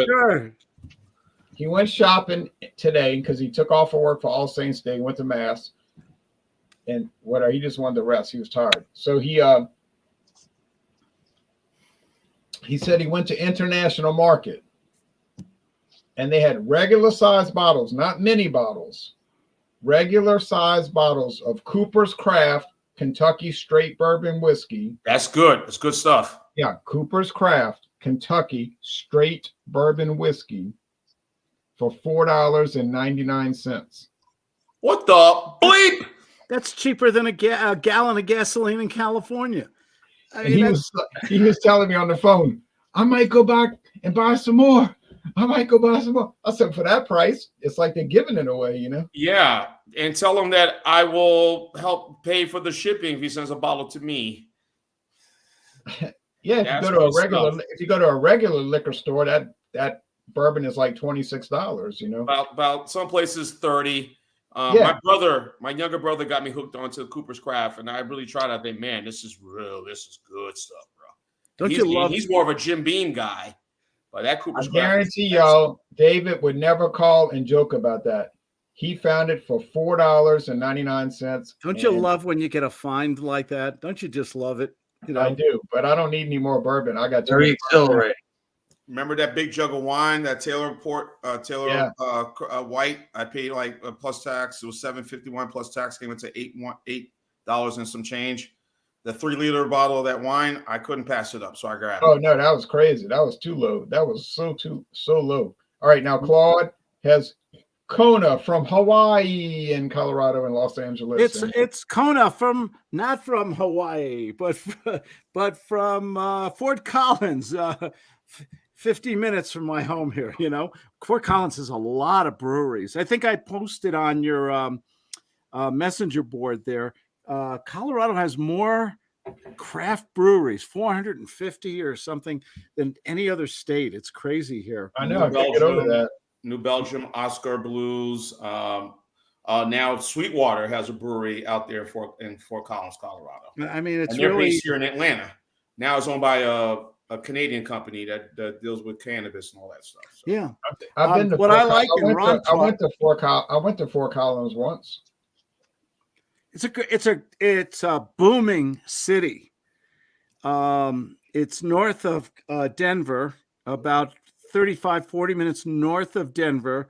Sure. He went shopping today because he took off of work for All Saints Day, went to Mass, and whatever. He just wanted to rest. He was tired. So he said he went to International Market, and they had regular size bottles, not mini bottles, regular size bottles of Cooper's Craft Kentucky Straight Bourbon Whiskey. That's good. That's good stuff. Yeah, Cooper's Craft Kentucky Straight Bourbon Whiskey for $4.99. What the bleep? That's cheaper than a gallon of gasoline in California. I And mean, he was telling me on the phone, I might go back and buy some more. I might go buy some more. I said, for that price, it's like they're giving it away, you know? Yeah, and tell him that I will help pay for the shipping if he sends a bottle to me. Yeah, That's good stuff. if you go to a regular liquor store, that bourbon is like $26, you know? About some places 30. Yeah. My younger brother got me hooked onto Cooper's Craft, and I really tried. I think, man, this is real. This is good stuff, bro. don't you love? He's more of a Jim Beam guy, but that I Cooper's Craft. guarantee y'all, David would never call and joke about that. He found it for $4.99. Don't you love when you get a find like that? Don't you just love it? You know, I do, but I don't need any more bourbon. I got too Very much. exhilarating. Remember that big jug of wine, that Taylor White? I paid like plus tax. It was $7.51 plus tax. Came into $8 and some change. The 3-liter bottle of that wine, I couldn't pass it up, so I grabbed it. Oh no, that was crazy. That was too low. That was so low. All right, now Claude has Kona from Hawaii and Colorado and Los Angeles. it's Kona not from Hawaii, but from Fort Collins. 50 minutes from my home here, you know. Fort Collins has a lot of breweries. I think I posted on your messenger board there. Colorado has more craft breweries, 450 or something, than any other state. It's crazy here. I know. I can't get over that. New Belgium, Oscar Blues. Now Sweetwater has a brewery out there in Fort Collins, Colorado. I mean, it's and they're really based here in Atlanta. Now it's owned by a Canadian company that deals with cannabis and all that stuff. So. yeah. I've been to what I like in Ron. I went to Fort Collins once. It's a booming city. It's north of Denver, about 35-40 minutes north of Denver,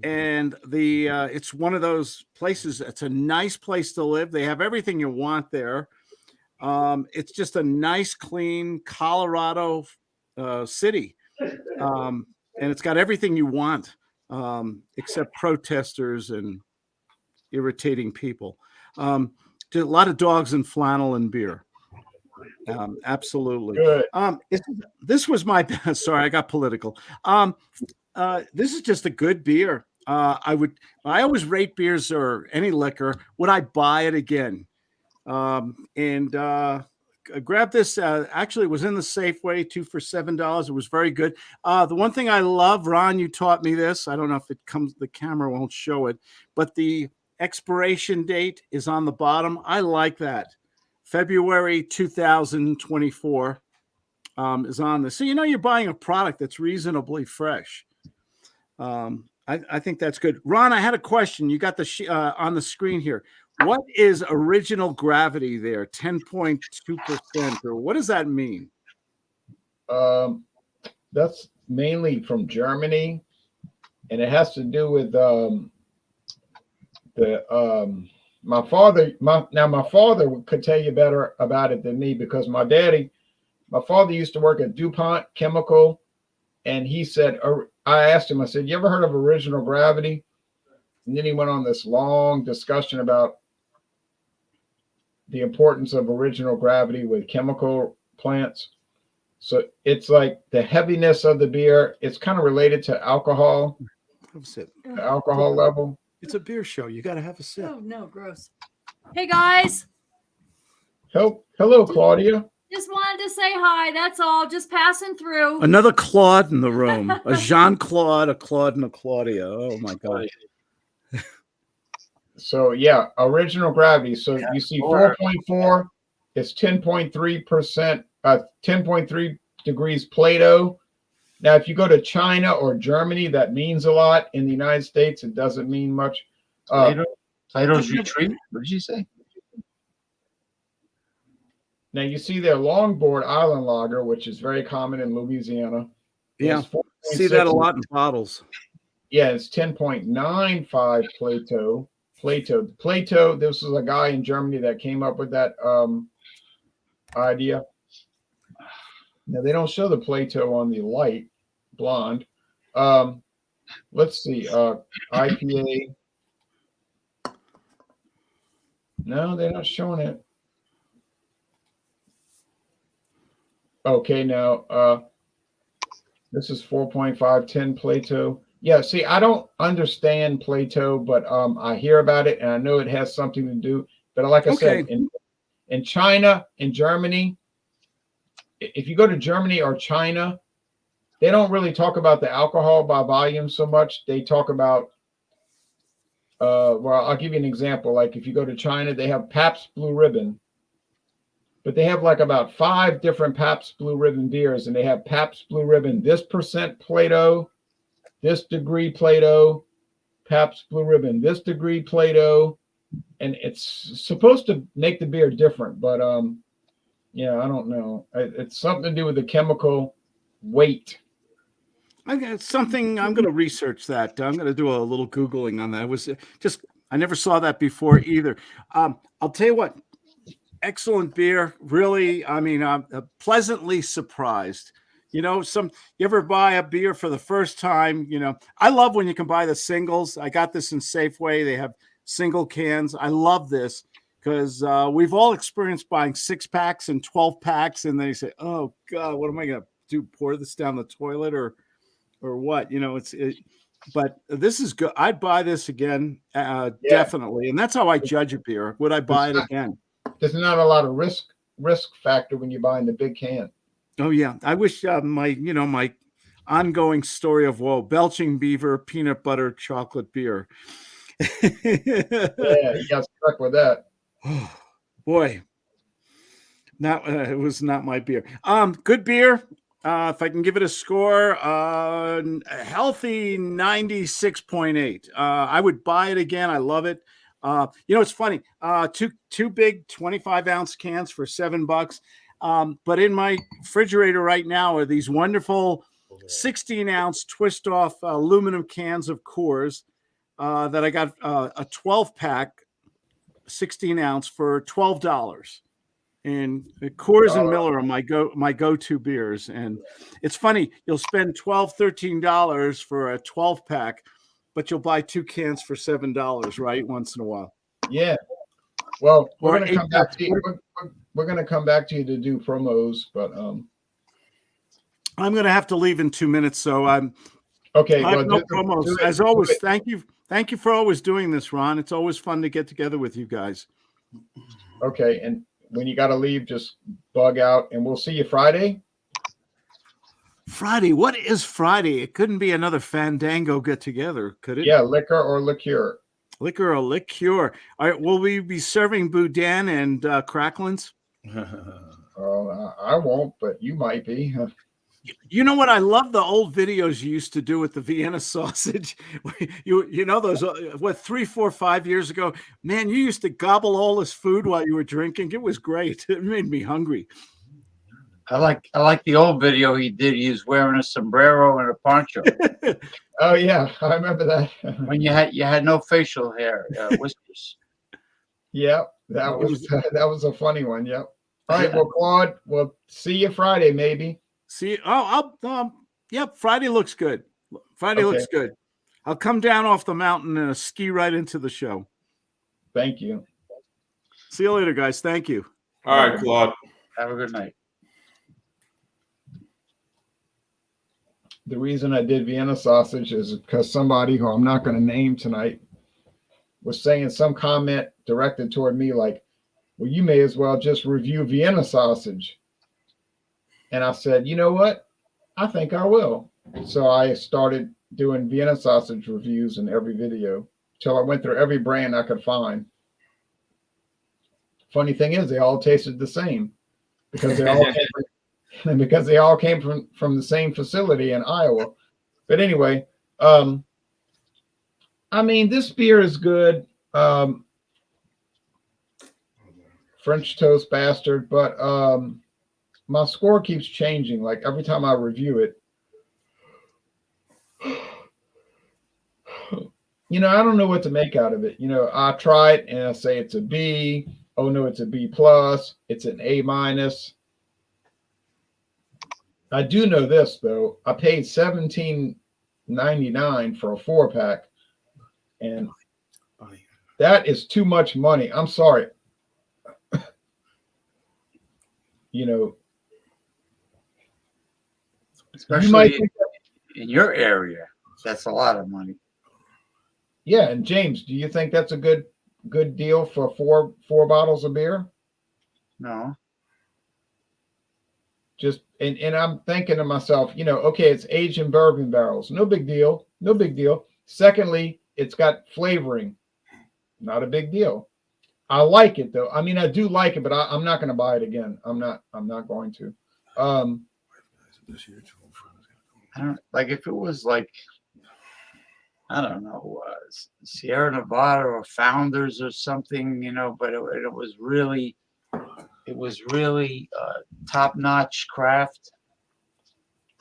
and it's one of those places. It's a nice place to live. They have everything you want there. It's just a nice, clean Colorado city, and it's got everything you want, except protesters and irritating people. A lot of dogs and flannel and beer. Absolutely. Good. This was my sorry, I got political. This is just a good beer. I always rate beers or any liquor. Would I buy it again? Grab this. Actually, it was in the Safeway, 2 for $7. It was very good. The one thing I love, Ron, you taught me this. I don't know if it comes, the camera won't show it, but the expiration date is on the bottom. I like that. February 2024 is on this. So, you know, you're buying a product that's reasonably fresh. I think that's good. Ron, I had a question. You got the on the screen here. What is original gravity there? 10.2%, or what does that mean? That's mainly from Germany, and it has to do with my father. My father could tell you better about it than me, because my father used to work at DuPont Chemical, and he said, I asked him, I said, you ever heard of original gravity? And then he went on this long discussion about the importance of original gravity with chemical plants. So it's like the heaviness of the beer. It's kind of related to alcohol, the alcohol level. It's a beer show. You got to have a sip. Oh, no, gross. Hey, guys. Hello, Claudia. Just wanted to say hi. That's all. Just passing through. Another Claude in the room. A Jean-Claude, a Claude, and a Claudia. Oh, my God. So, yeah, original gravity. So you see 4.4 is 10.3%, 10.3 degrees Plato. Now, if you go to China or Germany, that means a lot. In the United States, it doesn't mean much. Plato's Retreat? What did you say? Now, you see their longboard island lager, which is very common in Louisiana. Yeah, see that a lot in bottles. Yeah, it's 10.95 Plato. Plato, this is a guy in Germany that came up with that idea. Now, they don't show the Plato on the light blonde. Let's see. IPA. No, they're not showing it. Okay, now this is 4.510 Plato. Yeah, see, I don't understand Plato, but I hear about it and I know it has something to do. But like I said, Okay. in China, in Germany, if you go to Germany or China, they don't really talk about the alcohol by volume so much. They talk about well, I'll give you an example. Like if you go to China, they have Pabst Blue Ribbon, but they have like about 5 different Pabst Blue Ribbon beers, and they have Pabst Blue Ribbon this percent Plato, this degree Plato, Pabst Blue Ribbon this degree Plato, and it's supposed to make the beer different, but yeah, I don't know. It's something to do with the chemical weight. I got something. I'm going to research that. I'm going to do a little Googling on that. It was just, I never saw that before either. I'll tell you what, excellent beer. Really, I mean, I'm pleasantly surprised. You know, you ever buy a beer for the first time? You know, I love when you can buy the singles. I got this in Safeway. They have single cans. I love this because we've all experienced buying 6-packs and 12-packs, and they say, "Oh God, what am I going to do? Pour this down the toilet or what?" You know, but this is good. I'd buy this again, definitely, and that's how I judge a beer. Would I buy it again? There's not a lot of risk factor when you're buying the big can. Oh yeah, I wish my ongoing story of woe, Belching Beaver peanut butter chocolate beer. Yeah, you got stuck with that. Oh, boy, it was not my beer. Good beer. If I can give it a score, a healthy 96.8. I would buy it again. I love it. It's funny. Two big 25-ounce cans for $7. But in my refrigerator right now are these wonderful 16-ounce twist-off aluminum cans of Coors that I got a 12-pack, 16-ounce for $12. And Coors and Miller are my go-to beers. And it's funny, you'll spend $12, $13 for a 12-pack, but you'll buy 2 cans for $7, right? Once in a while. Yeah. Well, we're Or going to come back to you. We're going to come back to you to do promos, but I'm going to have to leave in 2 minutes, so I'm okay. I have Well, no promos. As always, thank you for always doing this, Ron. It's always fun to get together with you guys. Okay, and when you got to leave, just bug out, and we'll see you Friday. Friday? What is Friday? It couldn't be another Fandango get together, could it? Yeah, liquor or liqueur. Liquor or liqueur. All right, will we be serving boudin and cracklins? I won't, but you might be. You know what? I love the old videos you used to do with the Vienna sausage. You know those 3, 4, 5 years ago, man. You used to gobble all this food while you were drinking. It was great. It made me hungry. I like the old video he did. He was wearing a sombrero and a poncho. Oh yeah, I remember that. When you had no facial hair, whiskers. Yeah, that was a funny one. Yep. All right, well, Claude, we'll see you Friday, maybe. See, yep. Friday looks good. Friday looks good. I'll come down off the mountain and ski right into the show. Thank you. See you later, guys. Thank you. All right, Claude. Have a good night. The reason I did Vienna sausage is because somebody who I'm not going to name tonight was saying some comment directed toward me like, well, you may as well just review Vienna sausage. And I said, you know what? I think I will. So I started doing Vienna sausage reviews in every video till I went through every brand I could find. Funny thing is, they all tasted the same because they all came from the same facility in Iowa. But anyway, I mean, this beer is good. French toast bastard, but my score keeps changing. Like every time I review it, I don't know what to make out of it. I try it and I say it's a B. Oh no, it's a B plus. It's an A minus. I do know this though. I paid $17.99 for a 4-pack, and that is too much money. I'm sorry. You might especially think in your area. That's a lot of money. yeah, and James, do you think that's a good deal for four bottles of beer? No, Just and I'm thinking to myself, okay, it's aged in bourbon barrels. No big deal. No big deal. Secondly, it's got flavoring. Not a big deal. I like it though. I mean, I do like it, but I'm not going to buy it again. I'm not going to. I don't like if it was like I don't know, Sierra Nevada or Founders or something, but it was really top notch craft.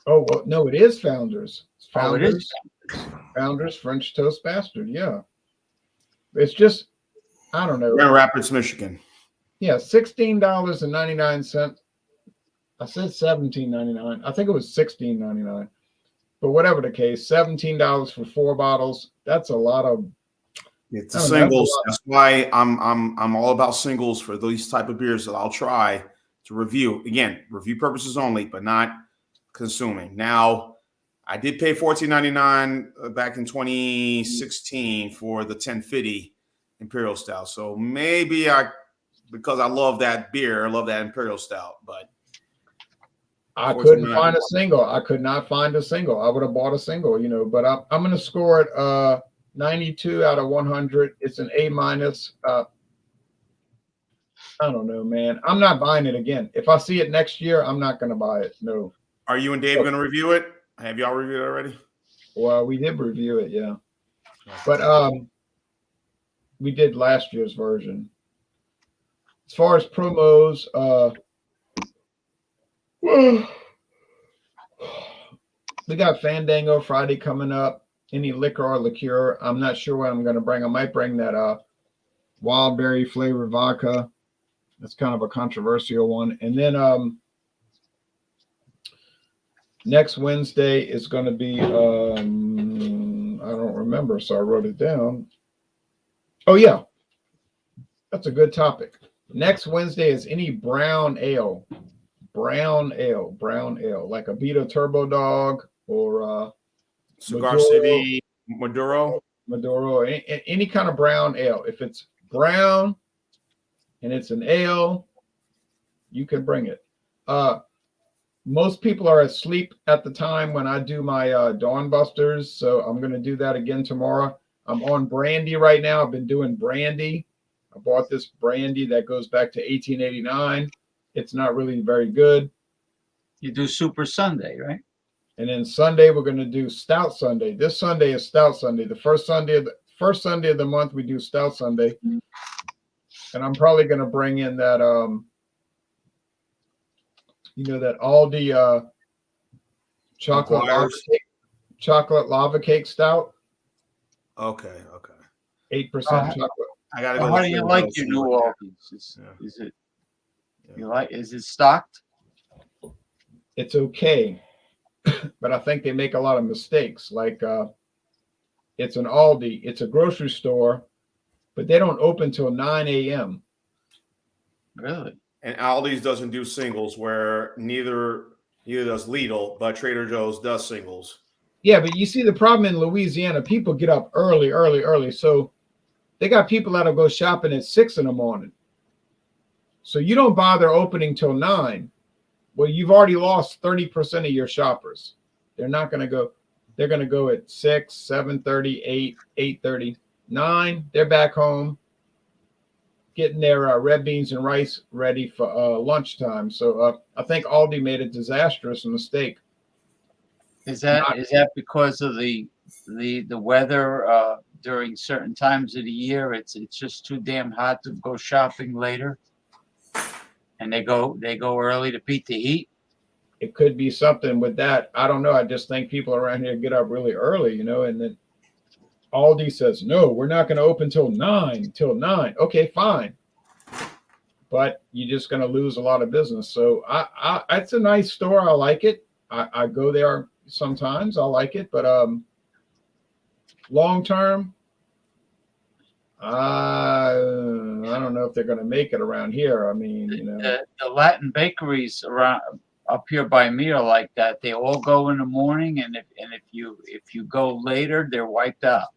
Oh well, no, it is Founders. It's Oh, it is. Founders French Toast Bastard. Yeah, it's just I don't know. Grand Rapids, Michigan. Yeah, $16.99. I said $17.99. I think it was $16.99. But whatever the case, $17 for 4 bottles. That's a lot of. It's singles. That's why I'm all about singles for these type of beers that I'll try to review. Again, review purposes only, but not consuming. Now, I did pay $14.99 back in 2016 for the 1050 Imperial Stout. So maybe because I love that beer, I love that Imperial Stout, but I couldn't find a single. I could not find a single. I would have bought a single, but I'm going to score it 92 out of 100. It's an A minus. I don't know, man. I'm not buying it again. If I see it next year, I'm not going to buy it. No. Are you and Dave going to review it? Have y'all reviewed it already? Well, we did review it, yeah. But we did last year's version. As far as promos, we got Fandango Friday coming up. Any liquor or liqueur. I'm not sure what I'm going to bring. I might bring that wild berry flavored vodka. That's kind of a controversial one. And then next Wednesday is going to be, I don't remember, so I wrote it down. Oh, yeah. That's a good topic. Next Wednesday is any brown ale. Brown ale, like a Beta Turbo Dog or Cigar City, Maduro, any kind of brown ale. If it's brown and it's an ale, you can bring it. Most people are asleep at the time when I do my Dawn Busters, so I'm going to do that again tomorrow. I'm on brandy right now. I've been doing brandy. I bought this brandy that goes back to 1889. It's not really very good. You do Super Sunday, right? And then Sunday we're going to do Stout Sunday. This Sunday is Stout Sunday. The first Sunday of the month we do Stout Sunday. And I'm probably going to bring in that that Aldi chocolate lava cake stout. Okay. 8% chocolate. I gotta go. How do you like your New Orleans? Is it stocked? It's okay, but I think they make a lot of mistakes. Like it's an Aldi, it's a grocery store, but they don't open till 9 a.m. Really? And Aldi's doesn't do singles, where neither does Lidl, but Trader Joe's does singles. Yeah, but you see the problem in Louisiana, people get up early. So they got people that'll go shopping at 6 in the morning. So you don't bother opening till 9. Well, you've already lost 30% of your shoppers. They're not going to go. They're going to go at 6, 7:30, 8, 8:30, 9. They're back home getting their red beans and rice ready for lunchtime. So I think Aldi made a disastrous mistake. Is that because of the weather during certain times of the year? It's just too damn hot to go shopping later, and they go early to beat the heat. It could be something with that. I don't know. I just think people around here get up really early, and then Aldi says, no, we're not going to open till 9. Okay, fine. But you're just going to lose a lot of business. So it's a nice store. I like it. I go there sometimes. I like it. But long term, I don't know if they're going to make it around here. I mean, the Latin bakeries around up here by me are like that. They all go in the morning, and if you go later, they're wiped out.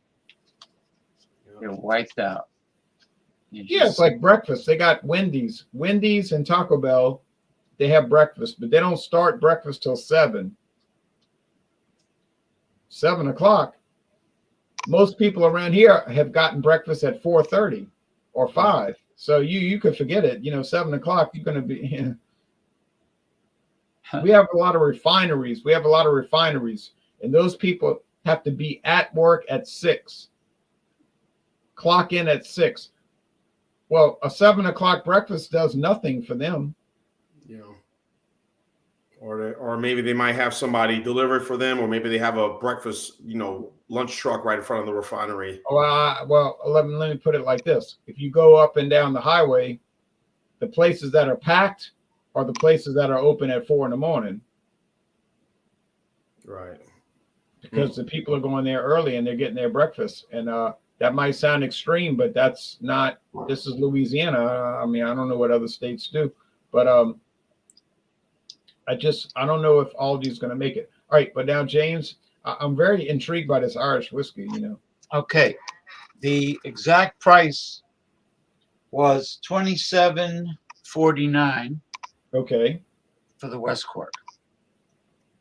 They're wiped out. Yeah, it's like breakfast. They got Wendy's and Taco Bell. They have breakfast, but they don't start breakfast till 7 o'clock. Most people around here have gotten breakfast at 4:30 or 5. So you could forget it. 7 o'clock, you're going to be. We have a lot of refineries. And those people have to be at work at 6. Clock in at 6. Well, a 7 o'clock breakfast does nothing for them. Or maybe they might have somebody deliver it for them, or maybe they have a breakfast, lunch truck right in front of the refinery. Well, let me put it like this. If you go up and down the highway, the places that are packed are the places that are open at 4 in the morning. Right. Because the people are going there early and they're getting their breakfast. And that might sound extreme, but that's not, this is Louisiana. I mean, I don't know what other states do, but I don't know if Aldi's going to make it. All right. But now, James, I'm very intrigued by this Irish whiskey, Okay. The exact price was $27.49 Okay. for the West Cork.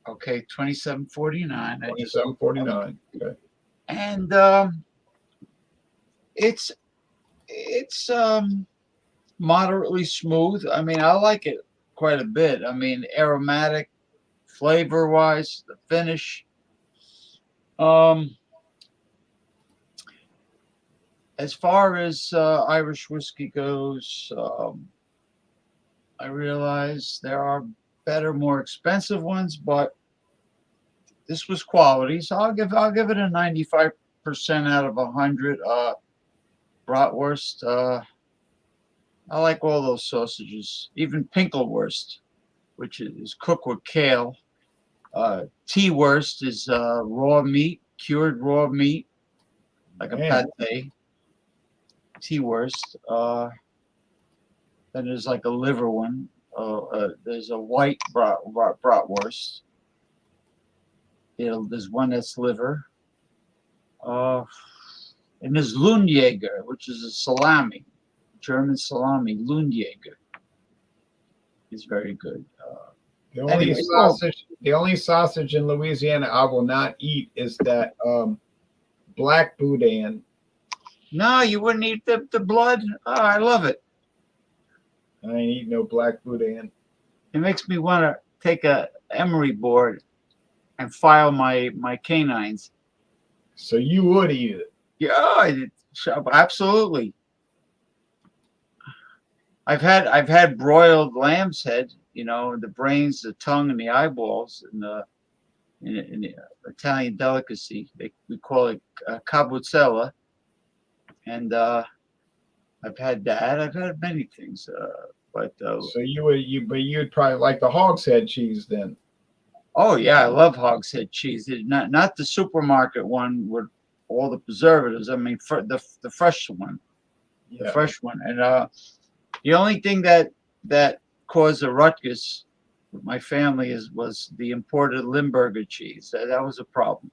Okay, $27.49. $27.49. Okay. And it's moderately smooth. I mean, I like it quite a bit. I mean, aromatic, flavor wise, the finish. As far as Irish whiskey goes, I realize there are better, more expensive ones, but this was quality, so I'll give it a 95% out of 100. Bratwurst, I like all those sausages, even Pinkelwurst, which is cooked with kale. T-wurst is raw meat, cured raw meat, like a pate. T-wurst. Then there's like a liver one. There's a white bratwurst. There's one that's liver. And there's Lundjäger, which is a salami, German salami. Lundjäger is very good. The only sausage in Louisiana I will not eat is that black boudin. No, you wouldn't eat the blood. Oh, I love it. I ain't eat no black boudin. It makes me want to take a emery board and file my canines. So you would eat it? Yeah, absolutely. I've had broiled lamb's head, the brains, the tongue, and the eyeballs, in the Italian delicacy. We call it cabucella, and I've had that. I've had many things, but so you'd probably like the hog's head cheese then. Oh yeah, I love hog's head cheese. Not the supermarket one with all the preservatives. I mean, the fresh one, the fresh one. And the only thing that caused a ruckus with my family was the imported Limburger cheese. That was a problem.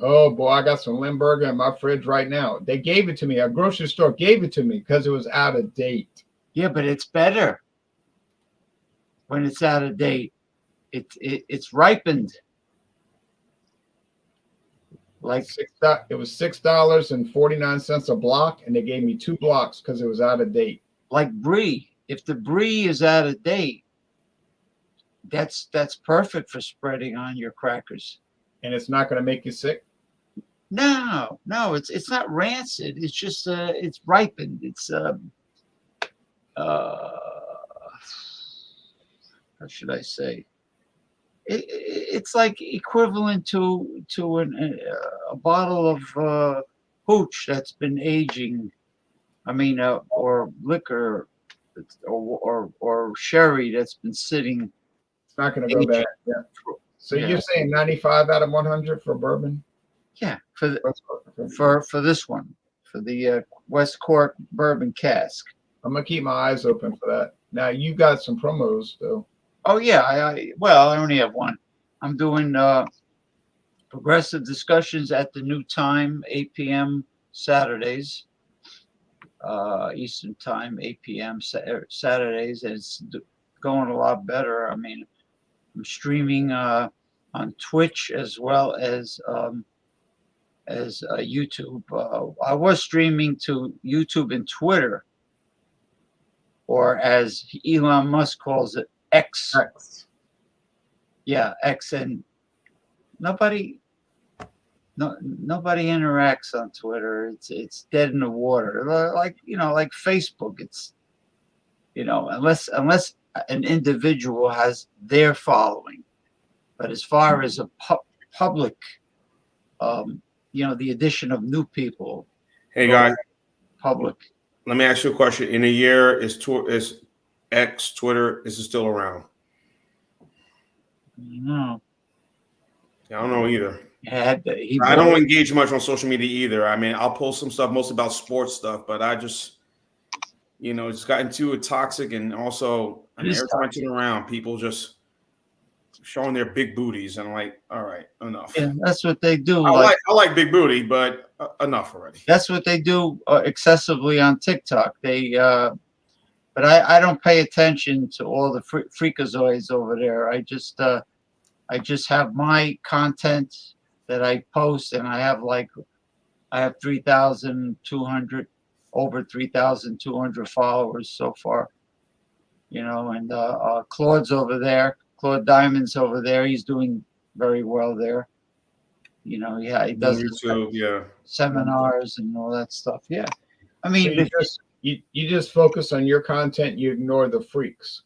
Oh boy, I got some Limburger in my fridge right now. They gave it to me. A grocery store gave it to me because it was out of date. Yeah, but it's better when it's out of date. It's ripened. Like it was $6.49 a block, and they gave me 2 blocks because it was out of date. Like brie. If the brie is out of date, that's perfect for spreading on your crackers. And it's not going to make you sick? No, it's not rancid. It's just it's ripened. It's how should I say? It's like equivalent to a bottle of hooch that's been aging. I mean, or liquor, or sherry that's been sitting. It's not going to go bad. Yeah. So you're saying 95 out of 100 for bourbon? Yeah, for this one, for the West Cork bourbon cask. I'm gonna keep my eyes open for that. Now you got some promos though. Oh yeah, well, I only have one. I'm doing progressive discussions at the new time, 8 p.m. Saturdays, Eastern time, 8 p.m. Saturdays, and it's going a lot better. I mean, I'm streaming on Twitch as well as YouTube. I was streaming to YouTube and Twitter, or as Elon Musk calls it, X. X. Yeah, X, and nobody nobody interacts on Twitter. It's dead in the water. Like like Facebook. It's unless an individual has their following. But as far as a public, the addition of new people, Hey guys, public. let me ask you a question. In a year, is X Twitter is it still around? No, I don't know either. I I don't engage much on social media either. I mean, I'll post some stuff mostly about sports stuff, but I just, it's gotten too toxic. And also, I mean, every time I turn around, people just showing their big booties. And I'm like, all right, enough. Yeah, that's what they do. I like big booty, but enough already. That's what they do excessively on TikTok. But I don't pay attention to all the freakazoids over there. I just have my content that I post, and I have 3,200, over 3,200 followers so far. And Claude's over there. Claude Diamond's over there. He's doing very well there. He does YouTube, seminars and all that stuff. Yeah, I mean, So you just focus on your content. You ignore the freaks.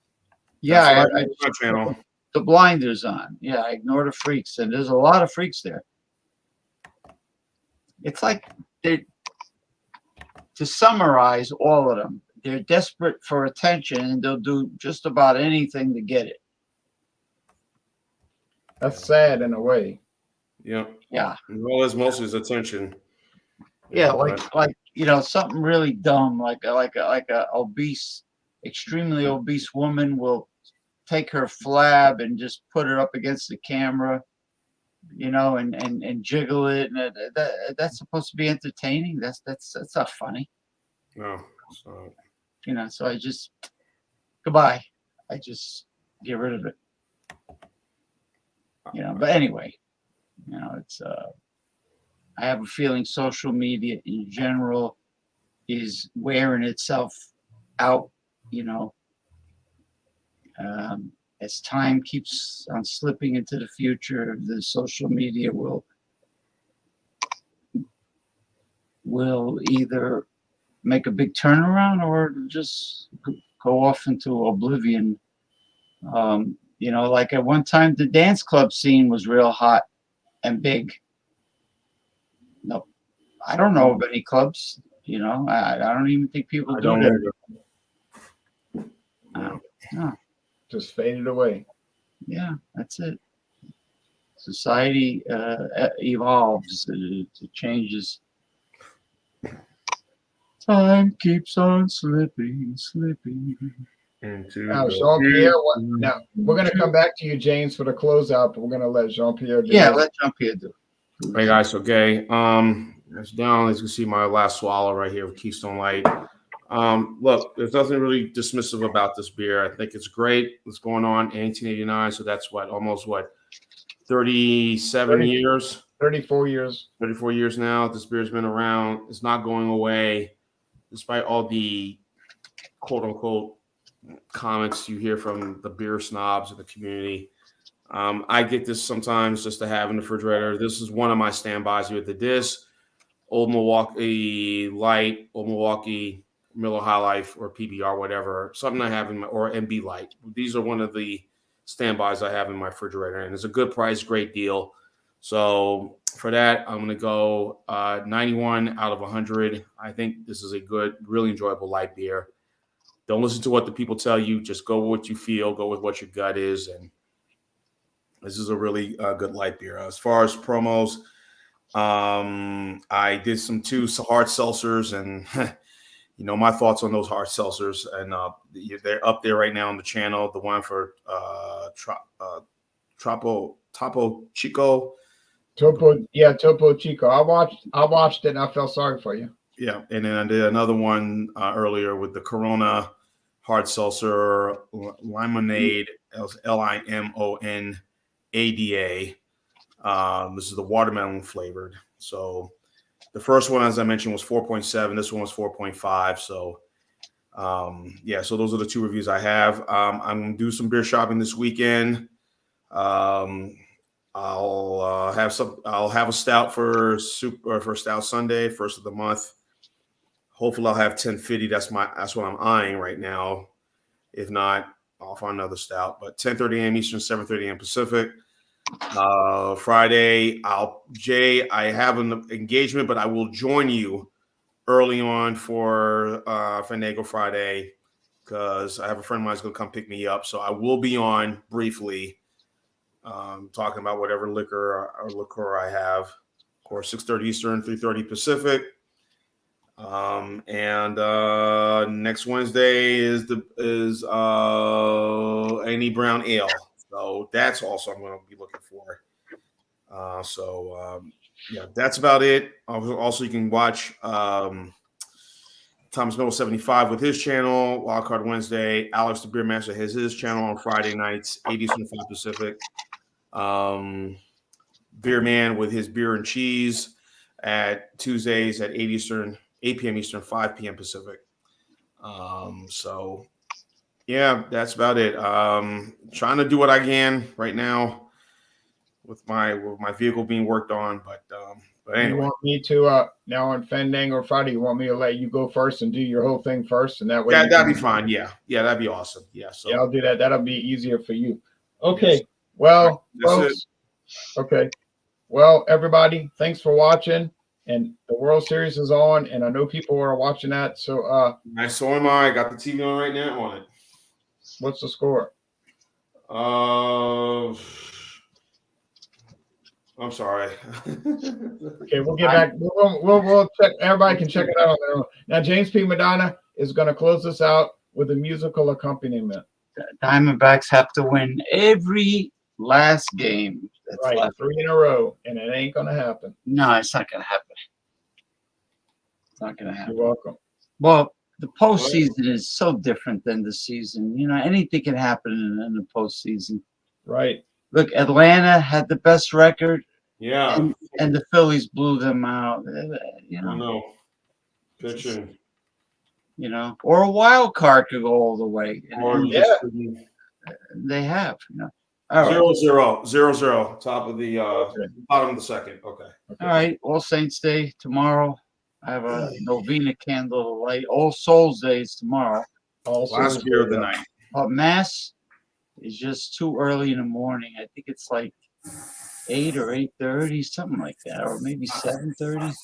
yeah, I my channel. the blinders on. Yeah, I ignore the freaks, and there's a lot of freaks there. It's like to summarize all of them, they're desperate for attention, and they'll do just about anything to get it. That's sad in a way. Yeah. Yeah. Well, it's mostly his attention. Yeah, like something really dumb, like a obese, extremely obese woman will take her flab and just put it up against the camera, and jiggle it, and that's supposed to be entertaining. That's not funny. No. So. So I just goodbye. I just get rid of it. But anyway, it's I have a feeling social media in general is wearing itself out, as time keeps on slipping into the future, the social media will either make a big turnaround or just go off into oblivion. Like at one time, the dance club scene was real hot and big. No, I don't know of any clubs. I don't even think people do that. No. Just faded away. Yeah, that's it. Society evolves, it changes. Time keeps on slipping. Now, Jean-Pierre, now we're going to come back to you, James, for the closeout, but we're going to let Jean-Pierre do Yeah, let Jean-Pierre do. Hey guys, okay. It's down. As you can see, my last swallow right here with Keystone Light. Look, there's nothing really dismissive about this beer. I think it's great. What's going on in 1889? So that's almost 37 years. 34 years. 34 years now. This beer's been around. It's not going away, despite all the quote unquote comments you hear from the beer snobs of the community. I get this sometimes just to have in the refrigerator. This is one of my standbys here at the disc. Old Milwaukee Light, Old Milwaukee Miller High Life, or PBR, whatever. Something I have or MB Light. These are one of the standbys I have in my refrigerator, and it's a good price, great deal. So for that, I'm going to go 91 out of 100. I think this is a good, really enjoyable light beer. Don't listen to what the people tell you. Just go with what you feel. Go with what your gut is. And this is a really good light beer. As far as promos, I did some 2 hard seltzers, and you know my thoughts on those hard seltzers, and they're up there right now on the channel. The one for Topo Chico. Topo Chico. I watched it and I felt sorry for you. Yeah, and then I did another one earlier with the Corona hard seltzer limonade, Limonada. This is the watermelon flavored. So the first one, as I mentioned, was 4.7. This one was 4.5. So so those are the two reviews I have. I'm gonna do some beer shopping this weekend. I'll have a stout for Stout Sunday, first of the month. Hopefully I'll have 1050. That's what I'm eyeing right now. If not, I'll find another stout. But 10:30 a.m. Eastern, 7:30 a.m. Pacific. Friday, I have an engagement, but I will join you early on for Fandango Friday because I have a friend of mine who's going to come pick me up. So I will be on briefly talking about whatever liquor I have. Of course, 6:30 Eastern, 3:30 Pacific. And next Wednesday is Annie Brown Ale. So that's also I'm going to be looking for. That's about it. Also, you can watch Thomas Middle 75 with his channel, Wildcard Wednesday. Alex the Beer Master has his channel on Friday nights, 8 Eastern, 5 Pacific. Beer Man with his beer and cheese at Tuesdays at 8 Eastern, 8 p.m. Eastern, 5 p.m. Pacific. That's about it. Trying to do what I can right now with my vehicle being worked on, but anyway. You want me to now on Fandango Friday? You want me to let you go first and do your whole thing first, and that way? Yeah, that'd be fine. Yeah, that'd be awesome. Yeah, so I'll do that. That'll be easier for you. Okay. Yes. Well, folks. Okay. Well, everybody, thanks for watching. And the World Series is on, and I know people are watching that. So so am I. Got the TV on right now on it. What's the score? I'm sorry. Okay, we'll get back. We'll check. Everybody can check it out on their own. Now, James P. Madonna is going to close us out with a musical accompaniment. Diamondbacks have to win every last game. That's right, left. 3 in a row, and it ain't going to happen. No, it's not going to happen. It's not going to happen. You're welcome. Well, the postseason is so different than the season. You know, anything can happen in the postseason. Right. Look, Atlanta had the best record. Yeah. And the Phillies blew them out. You know. No. Pitching. You know, or a wild card could go all the way. They have, you know. All right. 0-0. Top of the bottom of the second. Okay. All right. All Saints Day tomorrow. I have a novena candle to light. All Souls Day is tomorrow. Last beer of the night. But Mass is just too early in the morning. I think it's like 8 or 8:30, something like that, or maybe 7:30.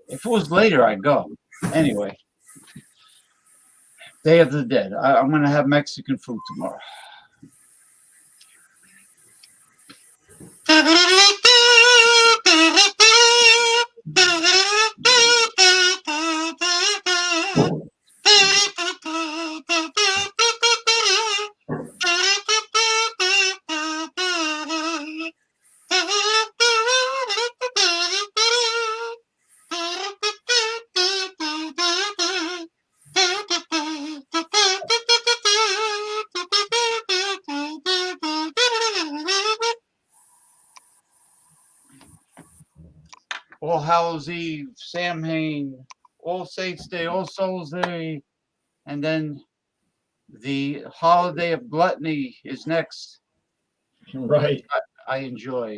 If it was later, I'd go. Anyway, Day of the Dead. I'm going to have Mexican food tomorrow. All Hallows Eve, Samhain, All Saints Day, All Souls Day, and then the holiday of gluttony is next. Right. I enjoy.